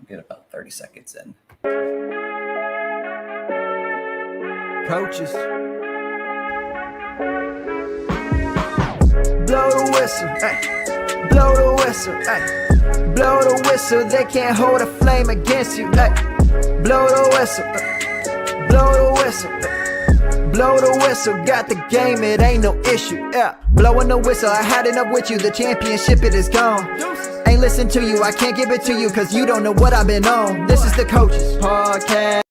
Get about 30 seconds in. Coaches. Blow the whistle, ay. Blow the whistle, ay. Blow the whistle, they can't hold a flame against you, ay. Blow the whistle, blow the whistle, blow the whistle, got the game, it ain't no issue, yeah. Blowing the whistle, I had enough with you, the championship, it is gone. Ain't listen to you, I can't give it to you, cause you don't know what I've been on. This is the Coaches Podcast.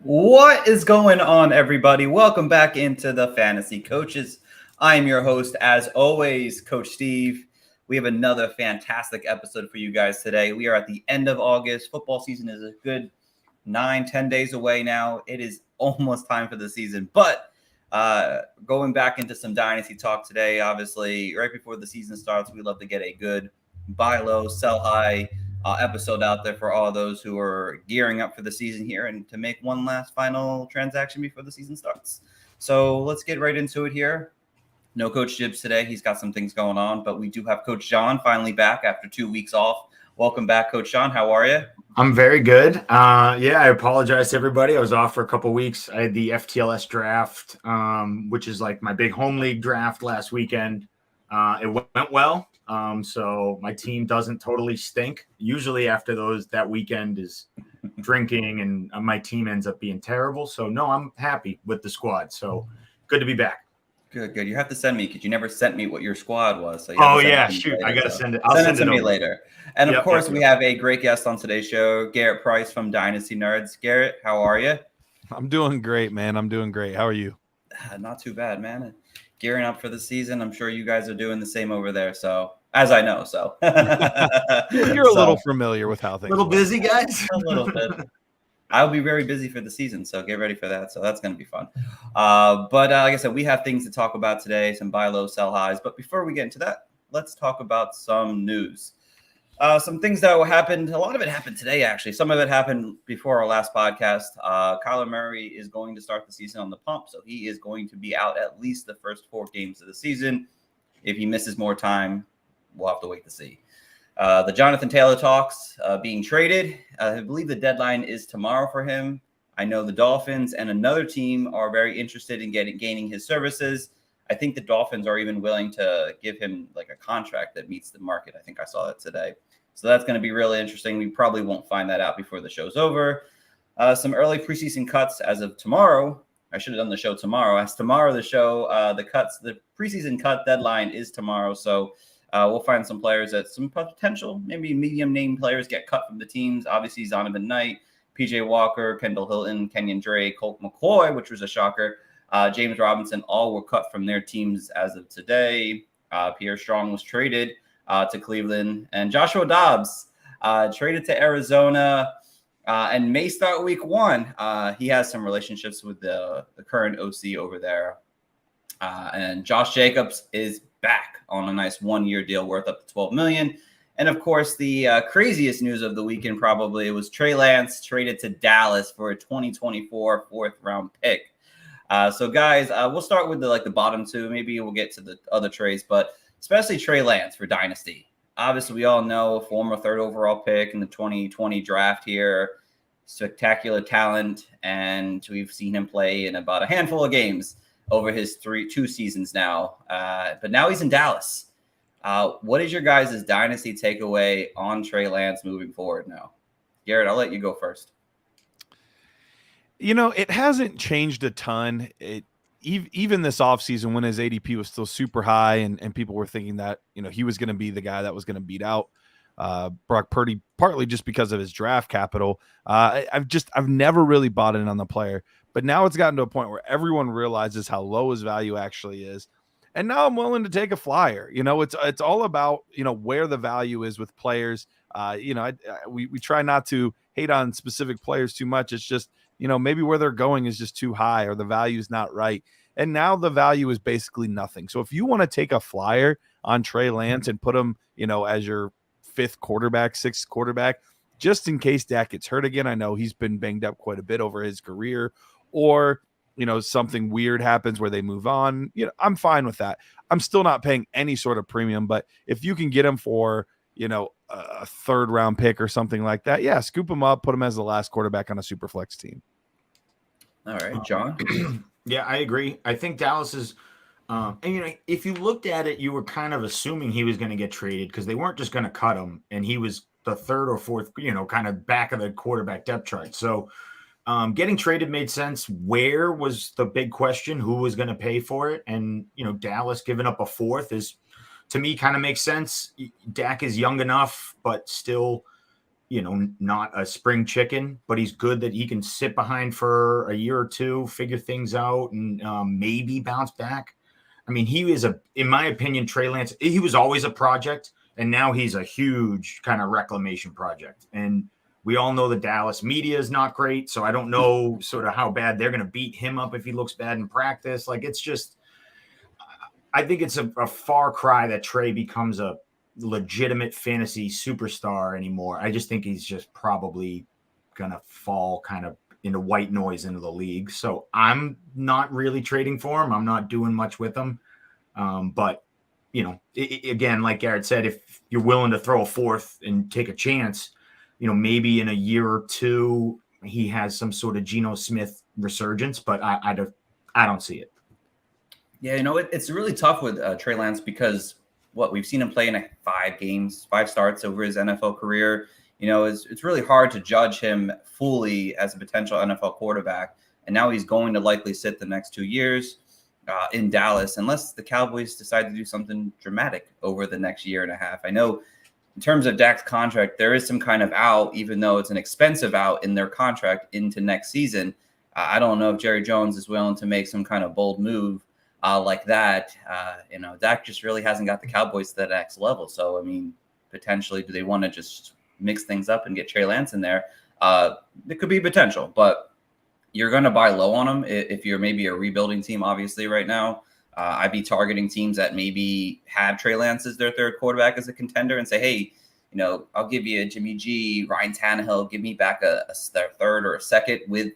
What is going on, everybody? Welcome back into the Fantasy Coaches. I am your host, as always, Coach Steve. We have another fantastic episode for you guys today. We are at the end of August. Football season is a good 9-10 days away now. It is almost time for the season, but going back into some dynasty talk today. Obviously, right before the season starts, we love to get a good buy low, sell high episode out there for all those who are gearing up for the season here and to make one last final transaction before the season starts. So let's get right into it here. No Coach Gibbs today. He's got some things going on, but we do have Coach John finally back after 2 weeks off. Welcome back, Coach John. How are you? I'm very good. I apologize to everybody. I was off for a couple weeks. I had the FTLS draft, which is like my big home league draft last weekend. It went well. So my team doesn't totally stink. Usually after that weekend is drinking and my team ends up being terrible. So no, I'm happy with the squad. So good to be back. Good. You have to send me because you never sent me what your squad was. So Shoot. I got to send it. I'll send it to me later. And of course, we have a great guest on today's show, Garret Price from Dynasty Nerds. Garret, how are you? I'm doing great, man. I'm doing great. How are you? Not too bad, man. Gearing up for the season. I'm sure you guys are doing the same over there. So, as I know, so you're a little familiar with how things. A little busy, guys. A little bit. I'll be very busy for the season, so get ready for that. So that's going to be fun. But like I said, we have things to talk about today, some buy low, sell highs. But before we get into that, let's talk about some news. Some things that happened. A lot of it happened today, actually. Some of it happened before our last podcast. Kyler Murray is going to start the season on the pump, so he is going to be out at least the first 4 games of the season. If he misses more time, we'll have to wait to see. The Jonathan Taylor talks being traded. I believe the deadline is tomorrow for him. I know the Dolphins and another team are very interested in gaining his services. I think the Dolphins are even willing to give him like a contract that meets the market. I think I saw that today. So that's going to be really interesting. We probably won't find that out before the show's over. Some early preseason cuts as of tomorrow. I should have done the show tomorrow. As tomorrow, the preseason cut deadline is tomorrow. So we'll find some players that some potential, maybe medium name players get cut from the teams. Obviously, Zonovan Knight, PJ Walker, Kendall Hilton, Kenyon Drake, Colt McCoy, which was a shocker. James Robinson, all were cut from their teams as of today. Pierre Strong was traded to Cleveland. And Joshua Dobbs traded to Arizona and may start week 1. He has some relationships with the current OC over there. And Josh Jacobs is back on a nice 1-year deal worth up to $12 million. And of course, the craziest news of the weekend probably was Trey Lance traded to Dallas for a 2024 4th-round pick. So guys, we'll start with the bottom 2. Maybe we'll get to the other trades, but especially Trey Lance for Dynasty. Obviously, we all know former 3rd overall pick in the 2020 draft here. Spectacular talent, and we've seen him play in about a handful of games over his 2 seasons now. But now he's in Dallas. What is your guys' dynasty takeaway on Trey Lance moving forward now? Garret, I'll let you go first. You know, it hasn't changed a ton. Even this offseason when his ADP was still super high and people were thinking that, he was going to be the guy that was going to beat out Brock Purdy, partly just because of his draft capital. I've never really bought in on the player. But now it's gotten to a point where everyone realizes how low his value actually is. And now I'm willing to take a flyer. It's all about, where the value is with players. We try not to hate on specific players too much. It's just, maybe where they're going is just too high or the value is not right. And now the value is basically nothing. So if you want to take a flyer on Trey Lance and put him, as your 5th quarterback, 6th quarterback, just in case Dak gets hurt again. I know he's been banged up quite a bit over his career, or, something weird happens where they move on. I'm fine with that. I'm still not paying any sort of premium, but if you can get him for, a third round pick or something like that, yeah, scoop him up, put him as the last quarterback on a super flex team. All right, John. Yeah, I agree. I think Dallas is, and if you looked at it, you were kind of assuming he was going to get traded because they weren't just going to cut him, and he was the third or fourth, kind of back of the quarterback depth chart. So getting traded made sense. Where was the big question? Who was going to pay for it? And Dallas giving up a fourth is, to me, kind of makes sense. Dak is young enough, but still, not a spring chicken, but he's good that he can sit behind for a year or two, figure things out, and maybe bounce back. I mean, he is in my opinion, Trey Lance, he was always a project, and now he's a huge kind of reclamation project. And we all know the Dallas media is not great, so I don't know sort of how bad they're going to beat him up if he looks bad in practice. Like, it's just, I think it's a far cry that Trey becomes a legitimate fantasy superstar anymore. I just think he's just probably gonna fall kind of into white noise into the league. So I'm not really trading for him. I'm not doing much with him. But again, like Garrett said, if you're willing to throw a fourth and take a chance, maybe in a year or two he has some sort of Geno Smith resurgence. But I don't see it. Yeah, it's really tough with Trey Lance because we've seen him play in 5 starts over his NFL career. It's really hard to judge him fully as a potential NFL quarterback. And now he's going to likely sit the next 2 years in Dallas, unless the Cowboys decide to do something dramatic over the next year and a half. I know in terms of Dak's contract, there is some kind of out, even though it's an expensive out in their contract into next season. I don't know if Jerry Jones is willing to make some kind of bold move like that. Dak just really hasn't got the Cowboys to that next level. So, I mean, potentially, do they want to just mix things up and get Trey Lance in there? It could be potential, but you're going to buy low on him if you're maybe a rebuilding team, obviously, right now. I'd be targeting teams that maybe have Trey Lance as their third quarterback as a contender and say, hey, I'll give you a Jimmy G, Ryan Tannehill, give me back their third or a second with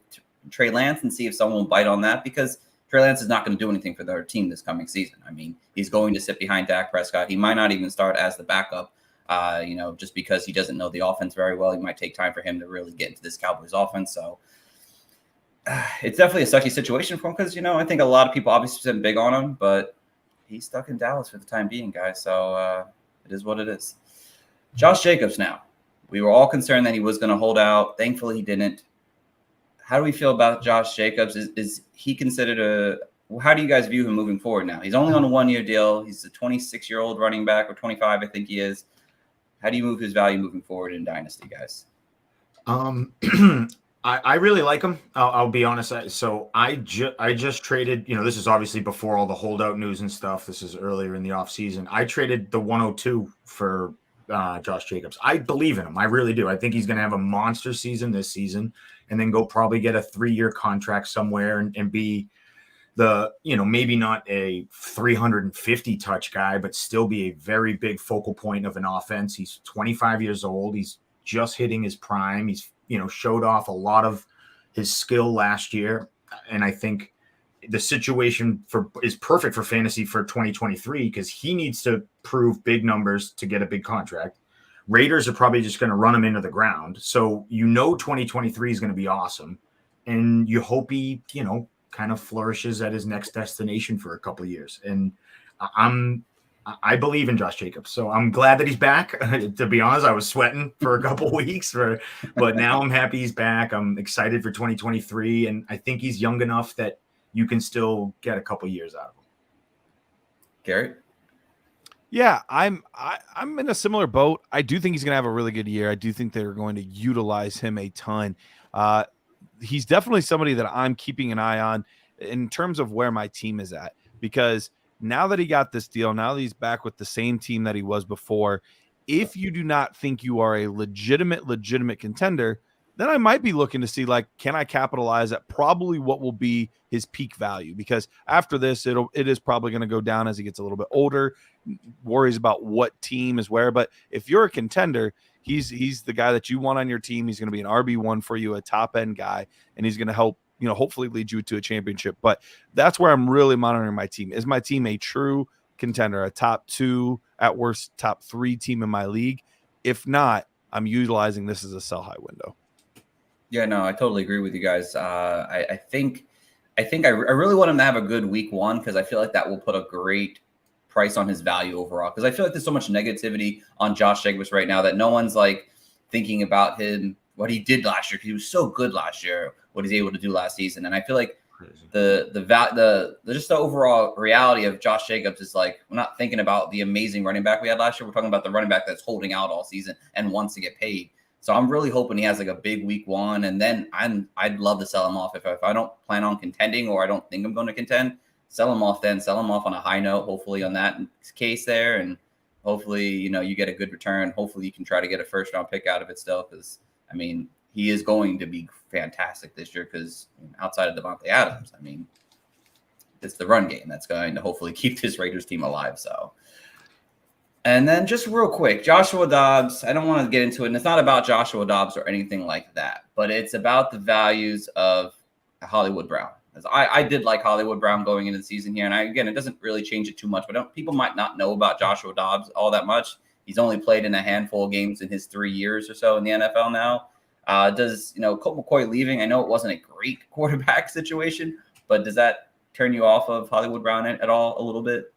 Trey Lance and see if someone will bite on that, because Trey Lance is not going to do anything for their team this coming season. I mean, he's going to sit behind Dak Prescott. He might not even start as the backup, just because he doesn't know the offense very well. It might take time for him to really get into this Cowboys offense. So it's definitely a sucky situation for him because, I think a lot of people obviously been big on him, but he's stuck in Dallas for the time being, guys. So it is what it is. Josh Jacobs now. We were all concerned that he was going to hold out. Thankfully, he didn't. How do we feel about Josh Jacobs? Is he considered how do you guys view him moving forward now? He's only on a 1-year deal. He's a 26-year-old running back, or 25, I think he is. How do you move his value moving forward in Dynasty, guys? I really like him. I'll be honest. So I just traded, this is obviously before all the holdout news and stuff. This is earlier in the offseason. I traded the 102 for Josh Jacobs. I believe in him. I really do. I think he's going to have a monster season this season and then go probably get a 3-year contract somewhere and be the, maybe not a 350 touch guy, but still be a very big focal point of an offense. He's 25 years old. He's just hitting his prime. He's, showed off a lot of his skill last year. And I think the situation is perfect for fantasy for 2023 because he needs to prove big numbers to get a big contract. Raiders are probably just going to run him into the ground. So, 2023 is going to be awesome. And you hope he, kind of flourishes at his next destination for a couple of years. And I believe in Josh Jacobs. So I'm glad that he's back. To be honest, I was sweating for a couple of weeks, but now I'm happy he's back. I'm excited for 2023. And I think he's young enough that you can still get a couple of years out of him. Garrett? Yeah, I'm in a similar boat. I do think he's going to have a really good year. I do think they're going to utilize him a ton. He's definitely somebody that I'm keeping an eye on in terms of where my team is at, because now that he got this deal, now that he's back with the same team that he was before, if you do not think you are a legitimate contender, then I might be looking to see, can I capitalize at probably what will be his peak value? Because after this, it is probably going to go down as he gets a little bit older, worries about what team is where. But if you're a contender, he's the guy that you want on your team. He's going to be an RB1 for you, a top-end guy, and he's going to help, hopefully lead you to a championship. But that's where I'm really monitoring my team. Is my team a true contender, a top 2, at worst top 3 team in my league? If not, I'm utilizing this as a sell high window. Yeah, no, I totally agree with you guys. I think I really want him to have a good week one because I feel like that will put a great price on his value overall. Because I feel like there's so much negativity on Josh Jacobs right now that no one's like thinking about him, what he did last year, because he was so good last year, what he's able to do last season. And I feel like the just the overall reality of Josh Jacobs is like, we're not thinking about the amazing running back we had last year. We're talking about the running back that's holding out all season and wants to get paid. So I'm really hoping he has like a big week one, and then I'd love to sell him off if I don't plan on contending or I don't think I'm going to contend. Sell him off on a high note, hopefully on that case there, and hopefully you get a good return. Hopefully you can try to get a first round pick out of it still, because I mean he is going to be fantastic this year because outside of Devontae Adams, I mean it's the run game that's going to hopefully keep this Raiders team alive. So. And then just real quick, Joshua Dobbs, I don't want to get into it. And it's not about Joshua Dobbs or anything like that, but it's about the values of Hollywood Brown. As I did like Hollywood Brown going into the season here. And again, it doesn't really change it too much, but people might not know about Joshua Dobbs all that much. He's only played in a handful of games in his 3 years or so in the NFL now. Does Colt McCoy leaving? I know it wasn't a great quarterback situation, but does that turn you off of Hollywood Brown at all a little bit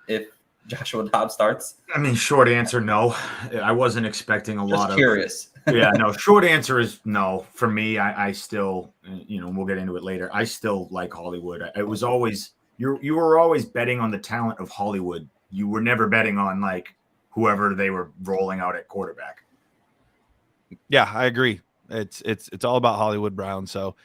if Joshua Dobbs starts? I mean, short answer, no. I wasn't expecting a lot of. Curious. Yeah, no. Short answer is no. For me, I still, we'll get into it later. I still like Hollywood. It was always you were always betting on the talent of Hollywood. You were never betting on like whoever they were rolling out at quarterback. Yeah, I agree. It's all about Hollywood Brown. So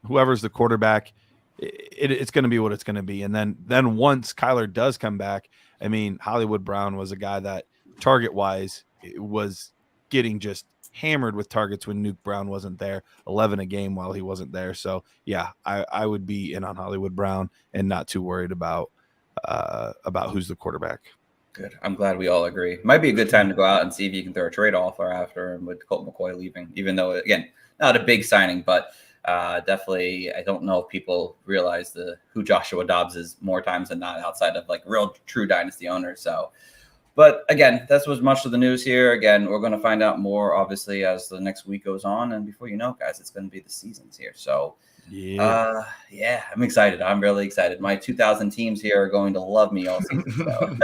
whoever's the quarterback, it's going to be what it's going to be. And then once Kyler does come back, I mean, Hollywood Brown was a guy that target-wise was getting just hammered with targets when Nuke Brown wasn't there, 11 a game while he wasn't there. So, yeah, I would be in on Hollywood Brown and not too worried about who's the quarterback. Good. I'm glad we all agree. Might be a good time to go out and see if you can throw a trade offer after him with Colt McCoy leaving, even though, again, not a big signing, but definitely, I don't know if people realize who Joshua Dobbs is more times than not outside of like real true dynasty owners. So, but again, that's was much of the news here. Again, we're going to find out more obviously as the next week goes on, and before you know, guys, it's going to be the seasons here. So, yeah, I'm excited. I'm really excited. My 2,000 teams here are going to love me all season. So.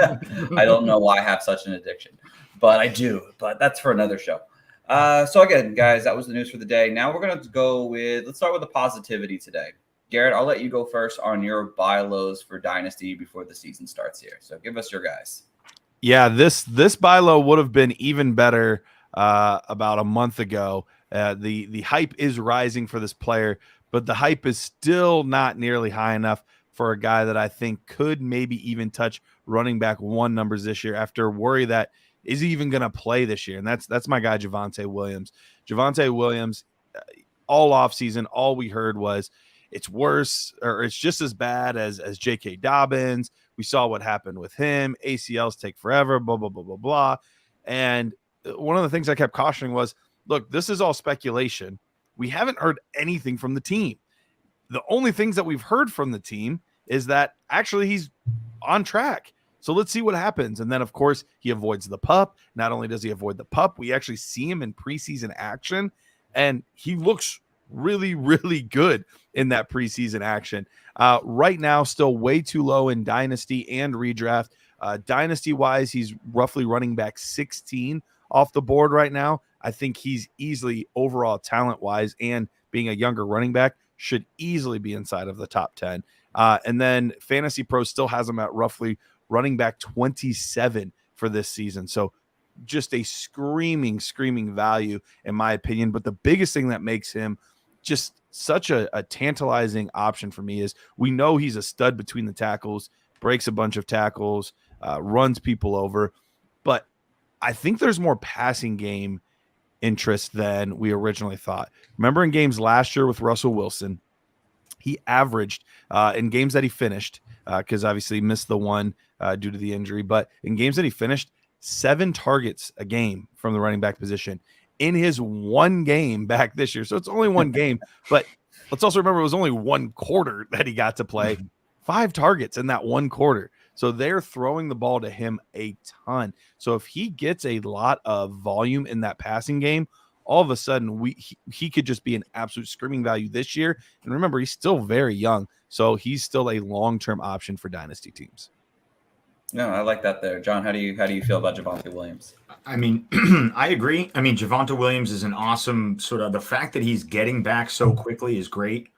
I don't know why I have such an addiction, but I do. But that's for another show. So again, guys, that was the news for the day. Now we're going to let's start with the positivity today. Garrett, I'll let you go first on your buy lows for Dynasty before the season starts here. So give us your guys. Yeah, this buy low would have been even better about a month ago. The hype is rising for this player, but the hype is still not nearly high enough for a guy that I think could maybe even touch running back one numbers this year after worry that is he even going to play this year? And that's my guy, Javonte Williams. Javonte Williams, all offseason, all we heard was it's worse or it's just as bad as J.K. Dobbins. We saw what happened with him. ACLs take forever, blah, blah, blah, blah, blah. And one of the things I kept cautioning was, look, this is all speculation. We haven't heard anything from the team. The only things that we've heard from the team is that actually he's on track. So let's see what happens. And then, of course, he avoids the pup. Not only does he avoid the pup, we actually see him in preseason action, and he looks really, really good in that preseason action. Right now, still way too low in Dynasty and redraft. Dynasty-wise, he's roughly running back 16 off the board right now. I think he's easily overall talent-wise and being a younger running back should easily be inside of the top 10. And then Fantasy Pro still has him at roughly running back 27 for this season. So just a screaming value in my opinion. But the biggest thing that makes him just such a tantalizing option for me is we know he's a stud between the tackles, breaks a bunch of tackles, runs people over. But I think there's more passing game interest than we originally thought. Remember in games last year with Russell Wilson, he averaged in games that he finished, because obviously he missed the one due to the injury, but in games that he finished, 7 targets a game from the running back position in his one game back this year. So it's only one game, but let's also remember it was only one quarter that he got to play. 5 targets in that one quarter. So they're throwing the ball to him a ton. So if he gets a lot of volume in that passing game, all of a sudden he could just be an absolute screaming value this year. And remember, he's still very young, so he's still a long-term option for dynasty teams. No, I like that there. John, how do you feel about Javonte Williams? I mean, I agree. I mean, Javonte Williams is an awesome sort of, the fact that he's getting back so quickly is great.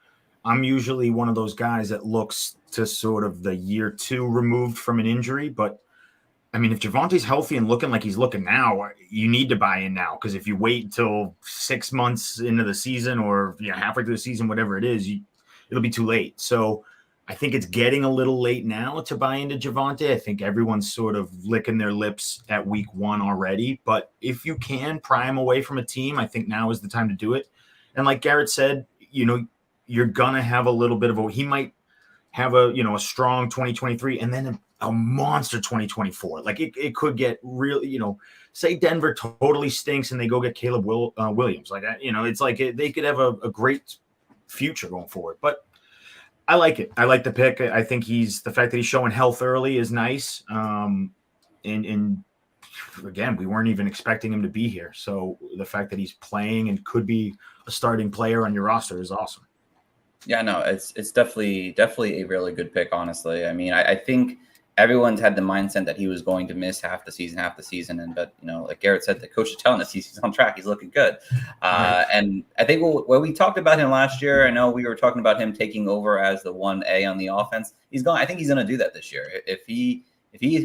I'm usually one of those guys that looks to sort of the year 2 removed from an injury. But I mean, if Javonte's healthy and looking like he's looking now, you need to buy in now. Because if you wait until 6 months into the season or halfway through the season, whatever it is, it'll be too late. So I think it's getting a little late now to buy into Javonte. I think everyone's sort of licking their lips at week 1 already. But if you can pry him away from a team, I think now is the time to do it. And like Garrett said, you're going to have a little bit of he might have a strong 2023 and then a monster 2024. Like it could get really, say Denver totally stinks and they go get Caleb Williams. Like, it's like they could have a great future going forward. But I like it. I like the pick. I think the fact that he's showing health early is nice. And again, we weren't even expecting him to be here. So the fact that he's playing and could be a starting player on your roster is awesome. Yeah, no, it's definitely a really good pick, honestly. I mean, I think everyone's had the mindset that he was going to miss half the season. But, like Garrett said, the coach is telling us he's on track. He's looking good. And I think when we talked about him last year, I know we were talking about him taking over as the 1A on the offense. I think he's going to do that this year. If he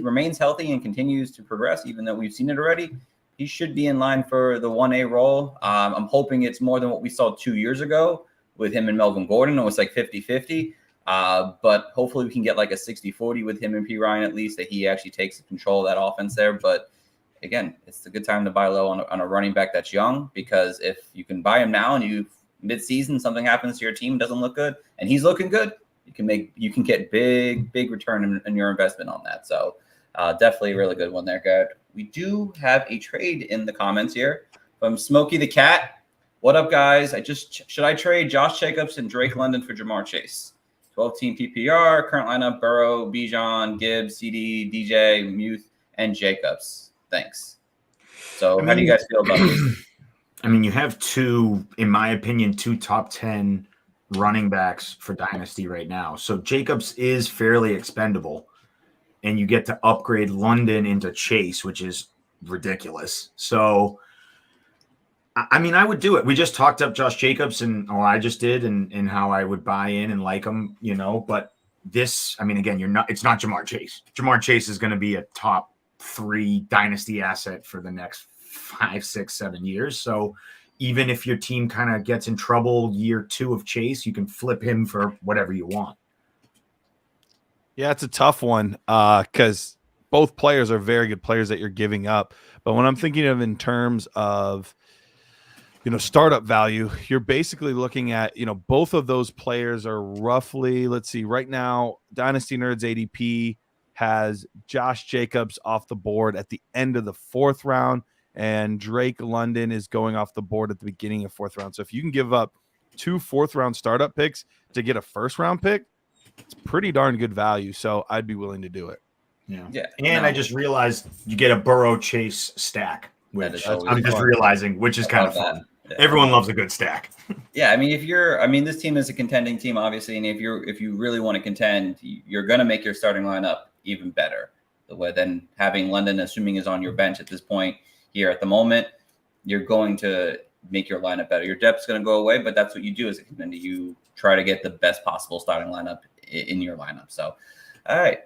remains healthy and continues to progress, even though we've seen it already, he should be in line for the 1A role. I'm hoping it's more than what we saw 2 years ago with him and Melvin Gordon. It was like 50-50. But hopefully we can get like a 60-40 with him and P. Ryan, at least, that he actually takes control of that offense there. But again, it's a good time to buy low on a running back that's young, because if you can buy him now and mid-season something happens to your team, doesn't look good, and he's looking good, you can get big return in your investment on that. So definitely a really good one there, Garrett. We do have a trade in the comments here from Smokey the Cat. What up, guys? Should I trade Josh Jacobs and Drake London for Jamar Chase? 12-team PPR, current lineup: Burrow, Bijan, Gibbs, CD, DJ, Muth, and Jacobs. Thanks. So how do you guys feel about this? I mean, you have in my opinion, two top 10 running backs for Dynasty right now. So Jacobs is fairly expendable, and you get to upgrade London into Chase, which is ridiculous. So I mean, I would do it. We just talked up Josh Jacobs, and I just did, and how I would buy in and like him, but this, I mean, again, it's not Jamar Chase. Jamar Chase is going to be a top 3 dynasty asset for the next 5, 6, 7 years. So even if your team kind of gets in trouble year 2 of Chase, you can flip him for whatever you want. Yeah, it's a tough one because both players are very good players that you're giving up. But when I'm thinking of in terms of startup value, you're basically looking at, both of those players are roughly, let's see, right now, Dynasty Nerds ADP has Josh Jacobs off the board at the end of the 4th round, and Drake London is going off the board at the beginning of 4th round. So if you can give up 2 4th-round startup picks to get a 1st-round pick, it's pretty darn good value. So I'd be willing to do it. Yeah. And I just realized you get a Burrow Chase stack, which I'm just realizing, which is kind of fun. Yeah. Everyone loves a good stack. Yeah, I mean, this team is a contending team, obviously, and if you really want to contend, you're going to make your starting lineup even better. Than having London, assuming, is on your bench at this point here at the moment, you're going to make your lineup better. Your depth's going to go away, but that's what you do as a contender. You try to get the best possible starting lineup in your lineup. So, all right,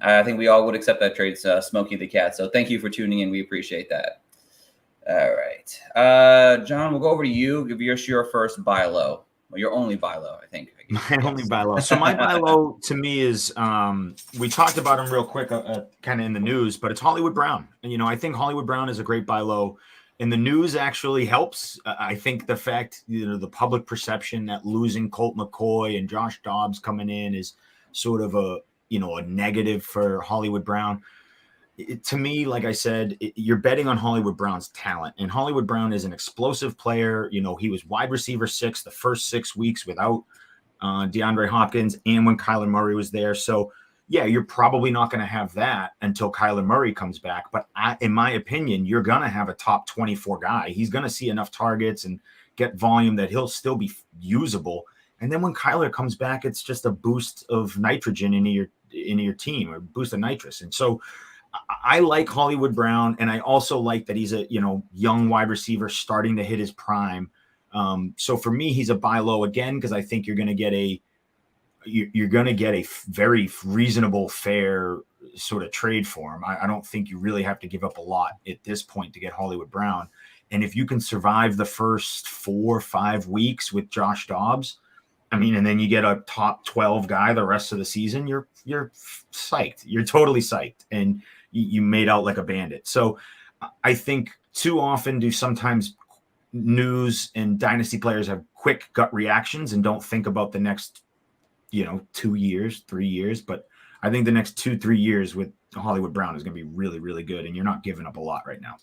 I think we all would accept that trade, Smokey the Cat. So thank you for tuning in. We appreciate that. All right. John, we'll go over to you. Give us your first buy low. Well, your only buy low, I think. My only buy low. So my buy low to me is, we talked about him real quick, kind of in the news, but it's Hollywood Brown. And, I think Hollywood Brown is a great buy low. And the news actually helps. I think the fact, the public perception that losing Colt McCoy and Josh Dobbs coming in is sort of a negative for Hollywood Brown. To me, like I said, you're betting on Hollywood Brown's talent, and Hollywood Brown is an explosive player. He was wide receiver 6 the first 6 weeks without DeAndre Hopkins and when Kyler Murray was there. So yeah, you're probably not going to have that until Kyler Murray comes back. But in my opinion, you're going to have a top 24 guy. He's going to see enough targets and get volume that he'll still be usable. And then when Kyler comes back, it's just a boost of nitrogen into your team, or boost of nitrous. And so I like Hollywood Brown, and I also like that he's a young wide receiver starting to hit his prime. So for me, he's a buy low again, because I think you're going to get a very reasonable, fair sort of trade for him. I don't think you really have to give up a lot at this point to get Hollywood Brown. And if you can survive the first 4 or 5 weeks with Josh Dobbs, and then you get a top 12 guy the rest of the season, you're psyched. You're totally psyched. And you made out like a bandit. So I think too often do sometimes news and dynasty players have quick gut reactions and don't think about the next 2 years, 3 years. But I think the next 2-3 years with Hollywood Brown is going to be really, really good. And you're not giving up a lot right now.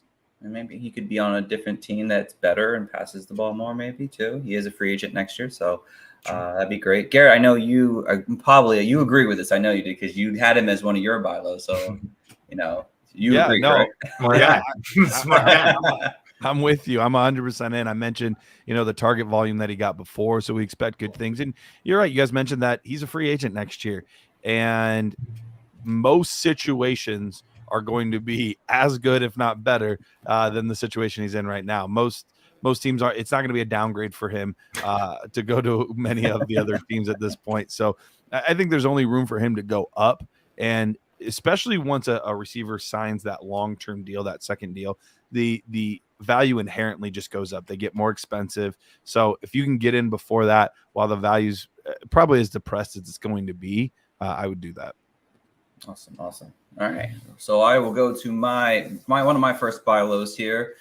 And maybe he could be on a different team that's better and passes the ball more, maybe too. He is a free agent next year. So that'd be great. Garrett, I know you agree with this. I know you did, because you had him as one of your buy lows. So, you agree, no, right? Smart guy. I'm with you. I'm 100% in. I mentioned, the target volume that he got before, so we expect good things. And you're right. You guys mentioned that he's a free agent next year, and most situations are going to be as good, if not better, than the situation he's in right now. Most teams are. It's not going to be a downgrade for him to go to many of the other teams at this point. So I think there's only room for him to go up, and especially once a receiver signs that long-term deal, that second deal, the value inherently just goes up. They get more expensive. So if you can get in before that, while the value's probably as depressed as it's going to be, I would do that. Awesome. All right. So I will go to my one of my first buy lows here.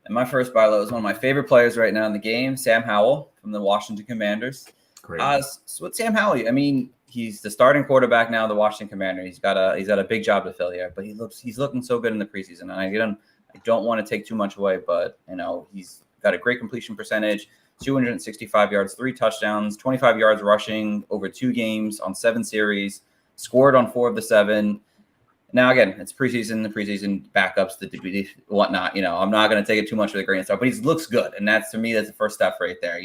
And my first buy low is one of my favorite players right now in the game, Sam Howell from the Washington Commanders. Great. So with Sam Howell, he's the starting quarterback now of the Washington Commanders. He's got a big job to fill here, but he's looking so good in the preseason. And I don't want to take too much away, but he's got a great completion percentage, 265 yards, 3 touchdowns, 25 yards rushing over 2 games on 7 series, scored on 4 of the 7. Now, again, it's preseason, the preseason backups, the whatnot. I'm not going to take it too much with a grain of salt, but he looks good. And that's, to me, that's the first step right there.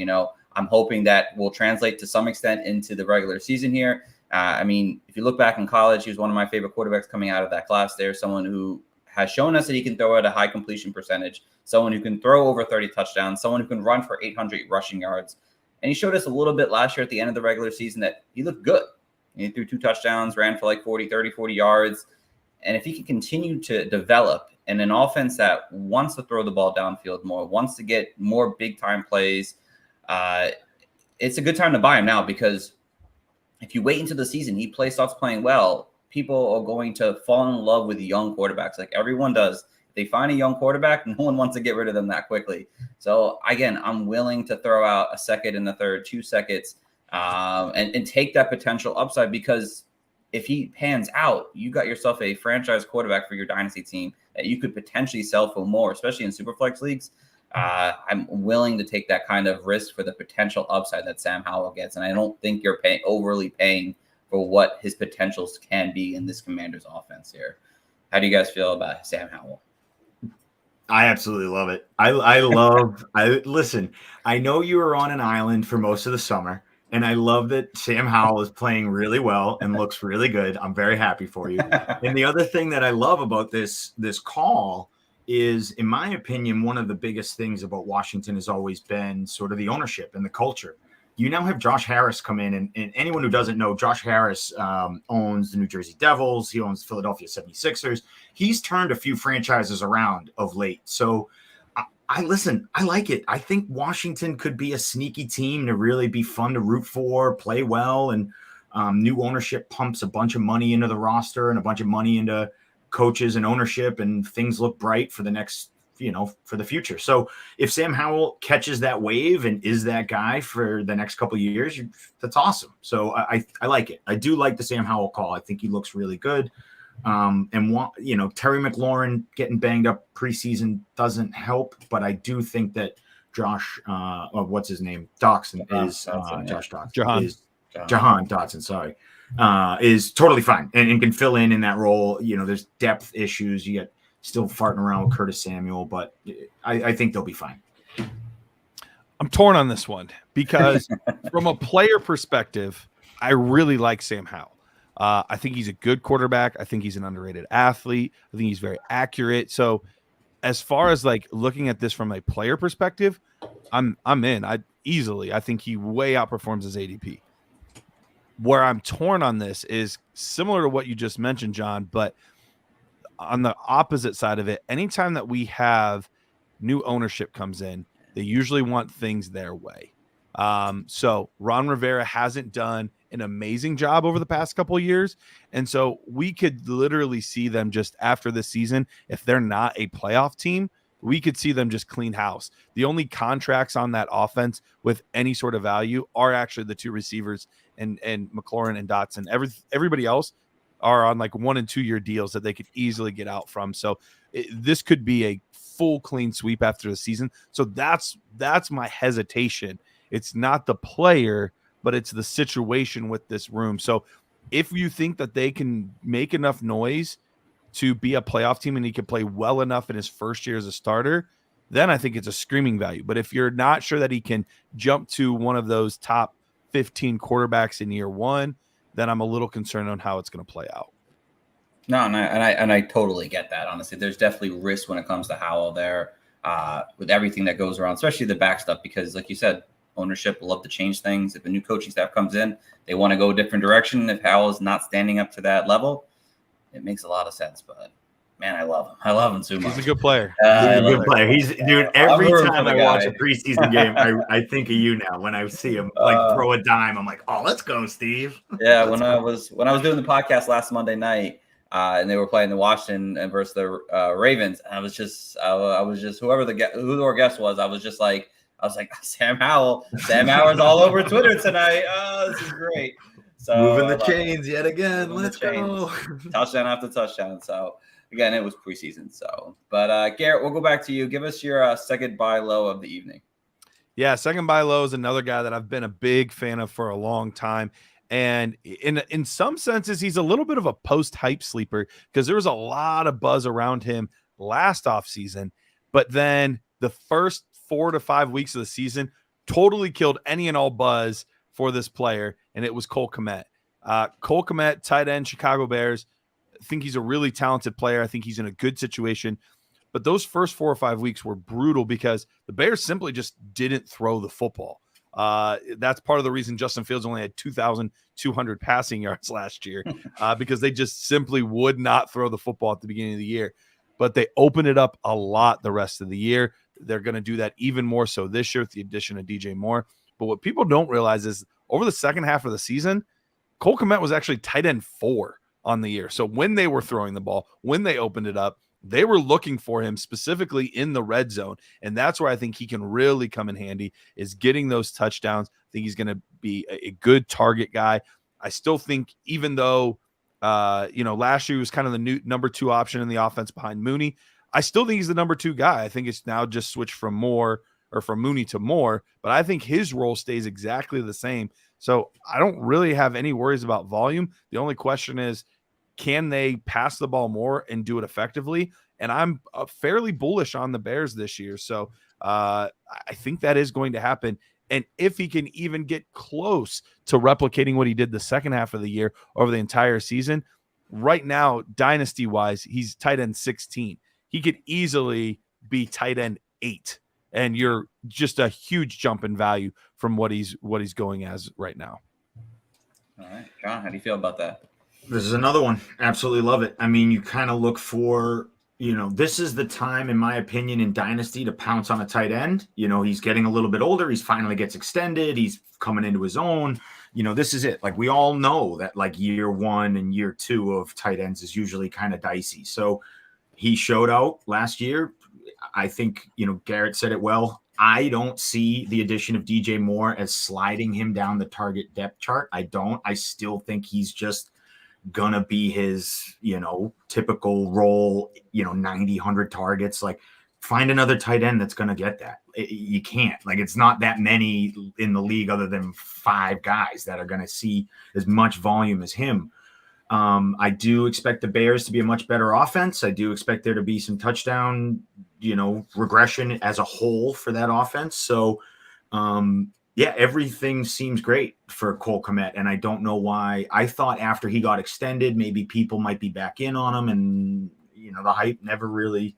I'm hoping that will translate to some extent into the regular season here. If you look back in college, he was one of my favorite quarterbacks coming out of that class there, someone who has shown us that he can throw at a high completion percentage, someone who can throw over 30 touchdowns, someone who can run for 800 rushing yards. And he showed us a little bit last year at the end of the regular season that he looked good. He threw 2 touchdowns, ran for like 40 yards. And if he can continue to develop in an offense that wants to throw the ball downfield more, wants to get more big-time plays, it's a good time to buy him now, because if you wait until the season, starts playing well, people are going to fall in love with young quarterbacks like everyone does. If they find a young quarterback, no one wants to get rid of them that quickly. So, again, I'm willing to throw out a second and a third, 2 seconds, and take that potential upside, because if he pans out, you got yourself a franchise quarterback for your dynasty team that you could potentially sell for more, especially in Superflex leagues. I'm willing to take that kind of risk for the potential upside that Sam Howell gets. And I don't think you're overly paying for what his potentials can be in this Commanders offense here. How do you guys feel about Sam Howell? I absolutely love it. Listen, I know you were on an island for most of the summer, and I love that Sam Howell is playing really well and looks really good. I'm very happy for you. And the other thing that I love about this call is, in my opinion, one of the biggest things about Washington has always been sort of the ownership and the culture. You now have Josh Harris come in, and anyone who doesn't know, Josh Harris owns the New Jersey Devils. He owns the Philadelphia 76ers. He's turned a few franchises around of late. So I like it. I think Washington could be a sneaky team to really be fun to root for, play well, and new ownership pumps a bunch of money into the roster and a bunch of money into coaches and ownership, and things look bright for the next, for the future. So if Sam Howell catches that wave and is that guy for the next couple of years, that's awesome. So I like it. I do like the Sam Howell call. I think he looks really good. And Terry McLaurin getting banged up preseason doesn't help, but I do think that Josh, what's his name? Dotson is Josh Dotson. Jahan Dotson. Sorry. is totally fine and can fill in that role. There's depth issues. You get still farting around with Curtis Samuel, but I think they'll be fine. I'm torn on this one because from a player perspective, I really like Sam Howell. I think he's a good quarterback. I think he's an underrated athlete. I think he's very accurate. So as far as like looking at this from a player perspective, I'm in. I think he way outperforms his ADP. Where I'm torn on this is similar to what you just mentioned, John, but on the opposite side of it, anytime that we have new ownership comes in, they usually want things their way. So Ron Rivera hasn't done an amazing job over the past couple of years. And so we could literally see them just after this season, if they're not a playoff team, we could see them just clean house. The only contracts on that offense with any sort of value are actually the two receivers and McLaurin and Dotson. Everybody else are on like 1 and 2 year deals that they could easily get out from. So this could be a full clean sweep after the season. So that's my hesitation. It's not the player, but it's the situation with this room. So if you think that they can make enough noise to be a playoff team and he can play well enough in his first year as a starter, then I think it's a screaming value. But if you're not sure that he can jump to one of those top 15 quarterbacks in year one, then I'm a little concerned on how it's going to play out. No, and I totally get that. Honestly, there's definitely risk when it comes to Howell there with everything that goes around, especially the back stuff, because like you said, ownership will love to change things. If a new coaching staff comes in, they want to go a different direction. If Howell is not standing up to that level, it makes a lot of sense. But man, I love him. I love him so much. He's a good player. He's a good player. He's dude. Every time I watch a preseason game, I think of you now. When I see him like throw a dime, I'm like, oh, let's go, Steve. Yeah, when I was doing the podcast last Monday night, and they were playing the Washington versus the Ravens, and I was just whoever our guest was, I was like, Sam Howell. Sam Howell's all over Twitter tonight. Oh, this is great. So moving the chains yet again. Let's go. Touchdown after touchdown. So again, it was preseason. So, but Garrett, we'll go back to you. Give us your second buy low of the evening. Yeah, second buy low is another guy that I've been a big fan of for a long time. And in some senses, he's a little bit of a post-hype sleeper because there was a lot of buzz around him last offseason. But then the first 4 to 5 weeks of the season totally killed any and all buzz for this player, and it was Cole Kmet. Cole Kmet, tight end, Chicago Bears. I think he's a really talented player. I think he's in a good situation. But those first 4 or 5 weeks were brutal because the Bears simply just didn't throw the football. That's part of the reason Justin Fields only had 2,200 passing yards last year because they just simply would not throw the football at the beginning of the year. But they opened it up a lot the rest of the year. They're going to do that even more so this year with the addition of DJ Moore. But what people don't realize is over the second half of the season, Cole Kmet was actually tight end 4 on the year. So when they were throwing the ball, when they opened it up, they were looking for him specifically in the red zone. And that's where I think he can really come in handy is getting those touchdowns. I think he's going to be a good target guy. I still think even though, last year he was kind of the new number 2 option in the offense behind Mooney, I still think he's the number 2 guy. I think it's now just switched from Mooney to Moore, but I think his role stays exactly the same. So I don't really have any worries about volume. The only question is, can they pass the ball more and do it effectively? And I'm fairly bullish on the Bears this year. So I think that is going to happen. And if he can even get close to replicating what he did the second half of the year over the entire season, right now, dynasty-wise, he's tight end 16. He could easily be tight end 8. And you're just a huge jump in value from what he's going as right now. All right, John, how do you feel about that? This is another one. Absolutely love it. I mean, you kind of look for, this is the time, in my opinion, in Dynasty to pounce on a tight end. He's getting a little bit older. He's finally gets extended. He's coming into his own. This is it. Like we all know that like year 1 and year 2 of tight ends is usually kind of dicey. So he showed out last year. I think, Garrett said it well. I don't see the addition of DJ Moore as sliding him down the target depth chart. I don't. I still think he's just gonna be his, typical role, 90, 100 targets. Like find another tight end that's gonna get that. You can't. Like, it's not that many in the league other than 5 guys that are going to see as much volume as him. I do expect the Bears to be a much better offense. I do expect there to be some touchdown, regression as a whole for that offense. So, everything seems great for Cole Kmet, and I don't know why. I thought after he got extended, maybe people might be back in on him, and the hype never really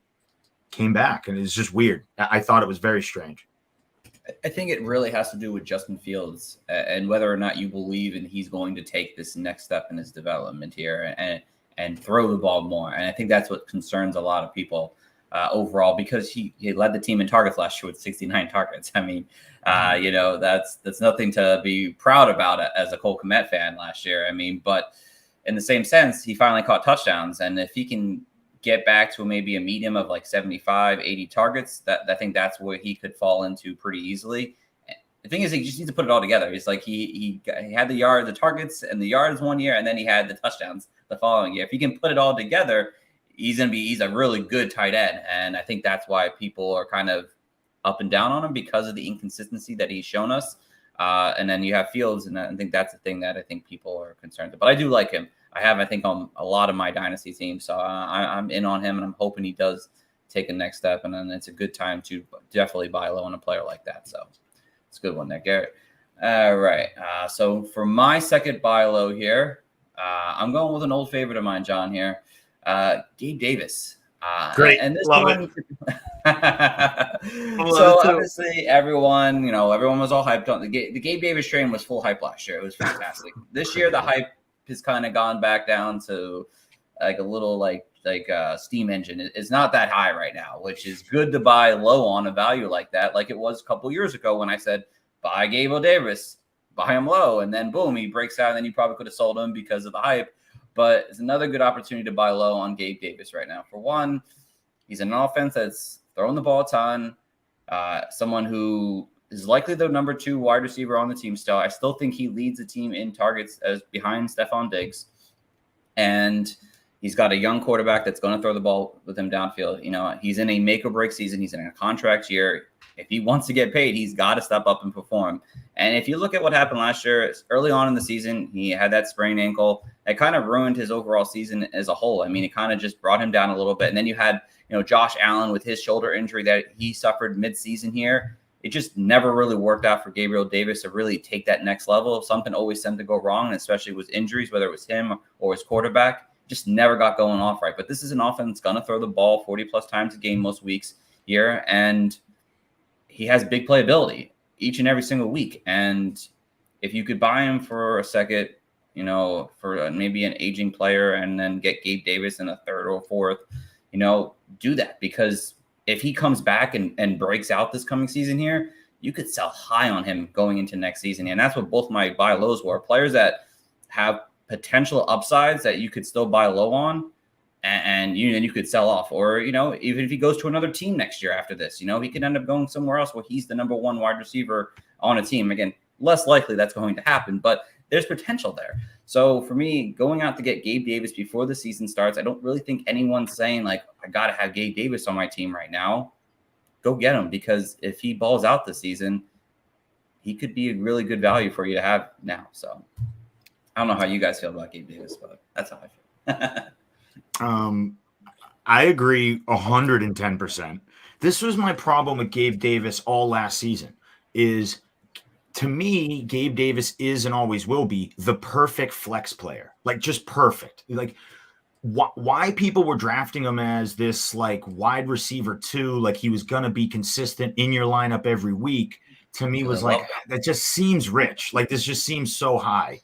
came back, and it's just weird. I thought it was very strange. I think it really has to do with Justin Fields and whether or not you believe in he's going to take this next step in his development here and throw the ball more. And I think that's what concerns a lot of people overall, because he led the team in targets last year with 69 targets. I mean, that's nothing to be proud about as a Cole Kmet fan last year. I mean, but in the same sense, he finally caught touchdowns. And if he can get back to maybe a medium of like 75, 80 targets, I think that's where he could fall into pretty easily. The thing is, he just needs to put it all together. It's like he had the targets and the yards one year, and then he had the touchdowns the following year. If he can put it all together, he's a really good tight end. And I think that's why people are kind of up and down on him, because of the inconsistency that he's shown us. And then you have Fields, and I think that's the thing that I think people are concerned about. But I do like him. I think, on a lot of my dynasty teams. So I'm in on him, and I'm hoping he does take a next step. And then it's a good time to definitely buy low on a player like that. So it's a good one there, Garrett. All right. So for my second buy low here, I'm going with an old favorite of mine, John, here. Gabe Davis. Great. And this Love one, so obviously everyone was all hyped on the Gabe Davis train. Was full hype last year. It was fantastic. This year, the hype has kind of gone back down to like a little like steam engine. It's not that high right now, which is good to buy low on a value like that, like it was a couple years ago when I said buy Gabe Davis, buy him low, and then boom, he breaks out, and then you probably could have sold him because of the hype. But it's another good opportunity to buy low on Gabe Davis right now. For one, he's in an offense that's throwing the ball a ton, someone who is likely the number 2 wide receiver on the team still. I still think he leads the team in targets as behind Stephon Diggs. And he's got a young quarterback that's going to throw the ball with him downfield. He's in a make or break season. He's in a contract year. If he wants to get paid, he's got to step up and perform. And if you look at what happened last year, early on in the season, he had that sprained ankle. It kind of ruined his overall season as a whole. I mean, it kind of just brought him down a little bit. And then you had, Josh Allen with his shoulder injury that he suffered mid-season here. It just never really worked out for Gabriel Davis to really take that next level. Something always seemed to go wrong, and especially with injuries, whether it was him or his quarterback, just never got going off right. But this is an offense going to throw the ball 40-plus times a game most weeks here, and he has big playability each and every single week. And if you could buy him for a second, for maybe an aging player, and then get Gabe Davis in a third or fourth, do that, because if he comes back and breaks out this coming season here, you could sell high on him going into next season. And that's what both my buy lows were. Players that have potential upsides that you could still buy low on, and you could sell off. Or, even if he goes to another team next year after this, he could end up going somewhere else where he's the number 1 wide receiver on a team. Again, less likely that's going to happen, but there's potential there. So for me, going out to get Gabe Davis before the season starts, I don't really think anyone's saying like, I got to have Gabe Davis on my team right now. Go get him, because if he balls out this season, he could be a really good value for you to have now. So I don't know how you guys feel about Gabe Davis, but that's how I feel. I agree 110%. This was my problem with Gabe Davis all last season. To me, Gabe Davis is and always will be the perfect flex player. Like, just perfect. Like, why people were drafting him as this like wide receiver 2, like he was going to be consistent in your lineup every week, to me was like, that just seems rich. Like, this just seems so high.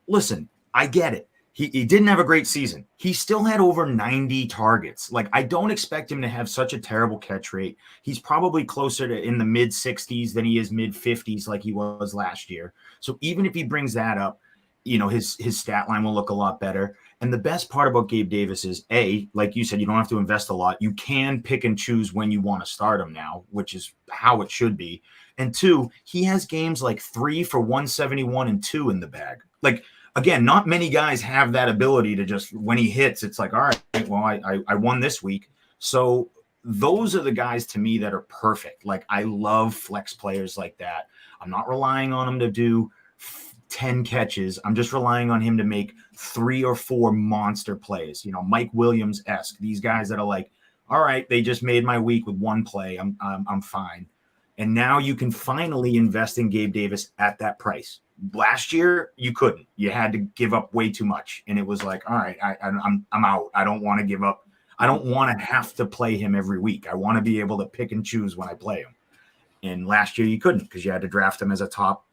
Listen, I get it. He didn't have a great season. He still had over 90 targets. Like, I don't expect him to have such a terrible catch rate. He's probably closer to in the mid 60s than he is mid 50s like he was last year. So even if he brings that up, his stat line will look a lot better. And the best part about Gabe Davis is, A, like you said, you don't have to invest a lot. You can pick and choose when you want to start him now, which is how it should be. And 2, he has games like 3 for 171 and 2 in the bag. Like, again, not many guys have that ability to just, when he hits, it's like, all right, well, I won this week. So those are the guys to me that are perfect. Like, I love flex players like that. I'm not relying on him to do 10 catches. I'm just relying on him to make 3 or 4 monster plays. You know, Mike Williams-esque. These guys that are like, all right, they just made my week with 1 play. I'm fine. And now you can finally invest in Gabe Davis at that price. Last year, you couldn't. You had to give up way too much. And it was like, all right, I'm out. I don't want to give up. I don't want to have to play him every week. I want to be able to pick and choose when I play him. And last year you couldn't because you had to draft him as a top,